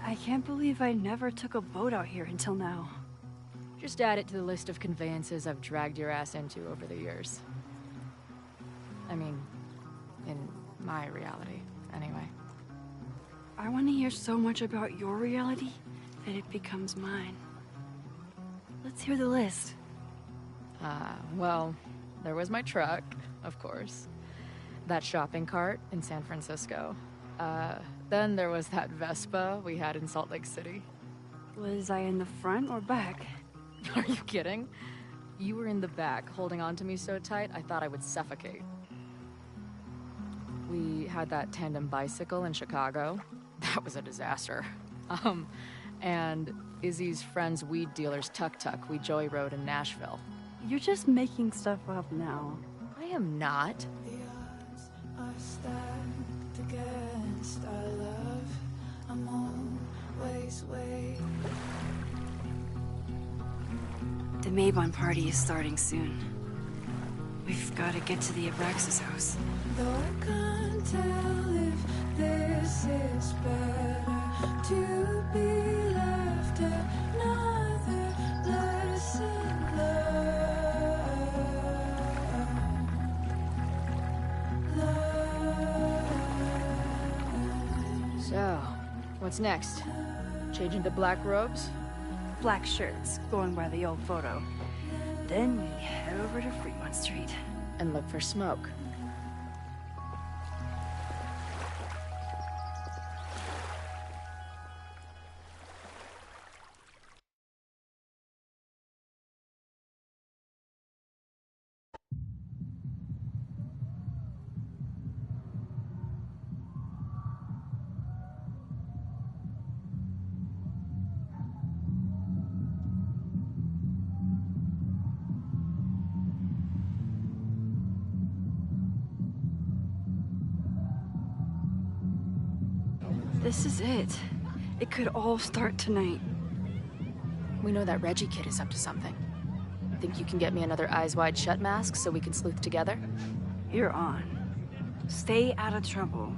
I can't believe I never took a boat out here until now. Just add it to the list of conveyances I've dragged your ass into over the years. I mean, in my reality, anyway. I want to hear so much about your reality that it becomes mine. Let's hear the list. Well, there was my truck, of course. That shopping cart in San Francisco. Then there was that Vespa we had in Salt Lake City. Was I in the front or back? Are you kidding? You were in the back, holding on to me so tight, I thought I would suffocate. We had that tandem bicycle in Chicago. That was a disaster. And Izzy's friend's weed dealer's tuk-tuk we joy rode in Nashville. You're just making stuff up now. I am not. Are stacked against our love. I'm always waiting. The Maybon party is starting soon. We've got to get to the Abraxas house. Though I can't tell if this is better to be left another lesson learned. So, what's next? Change into black robes? Black shirts, going by the old photo. Then we head over to Fremont Street. And look for smoke. This is it. It could all start tonight. We know that Reggie kid is up to something. Think you can get me another Eyes Wide Shut mask so we can sleuth together? You're on. Stay out of trouble.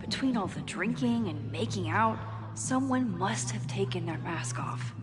Between all the drinking and making out, someone must have taken their mask off.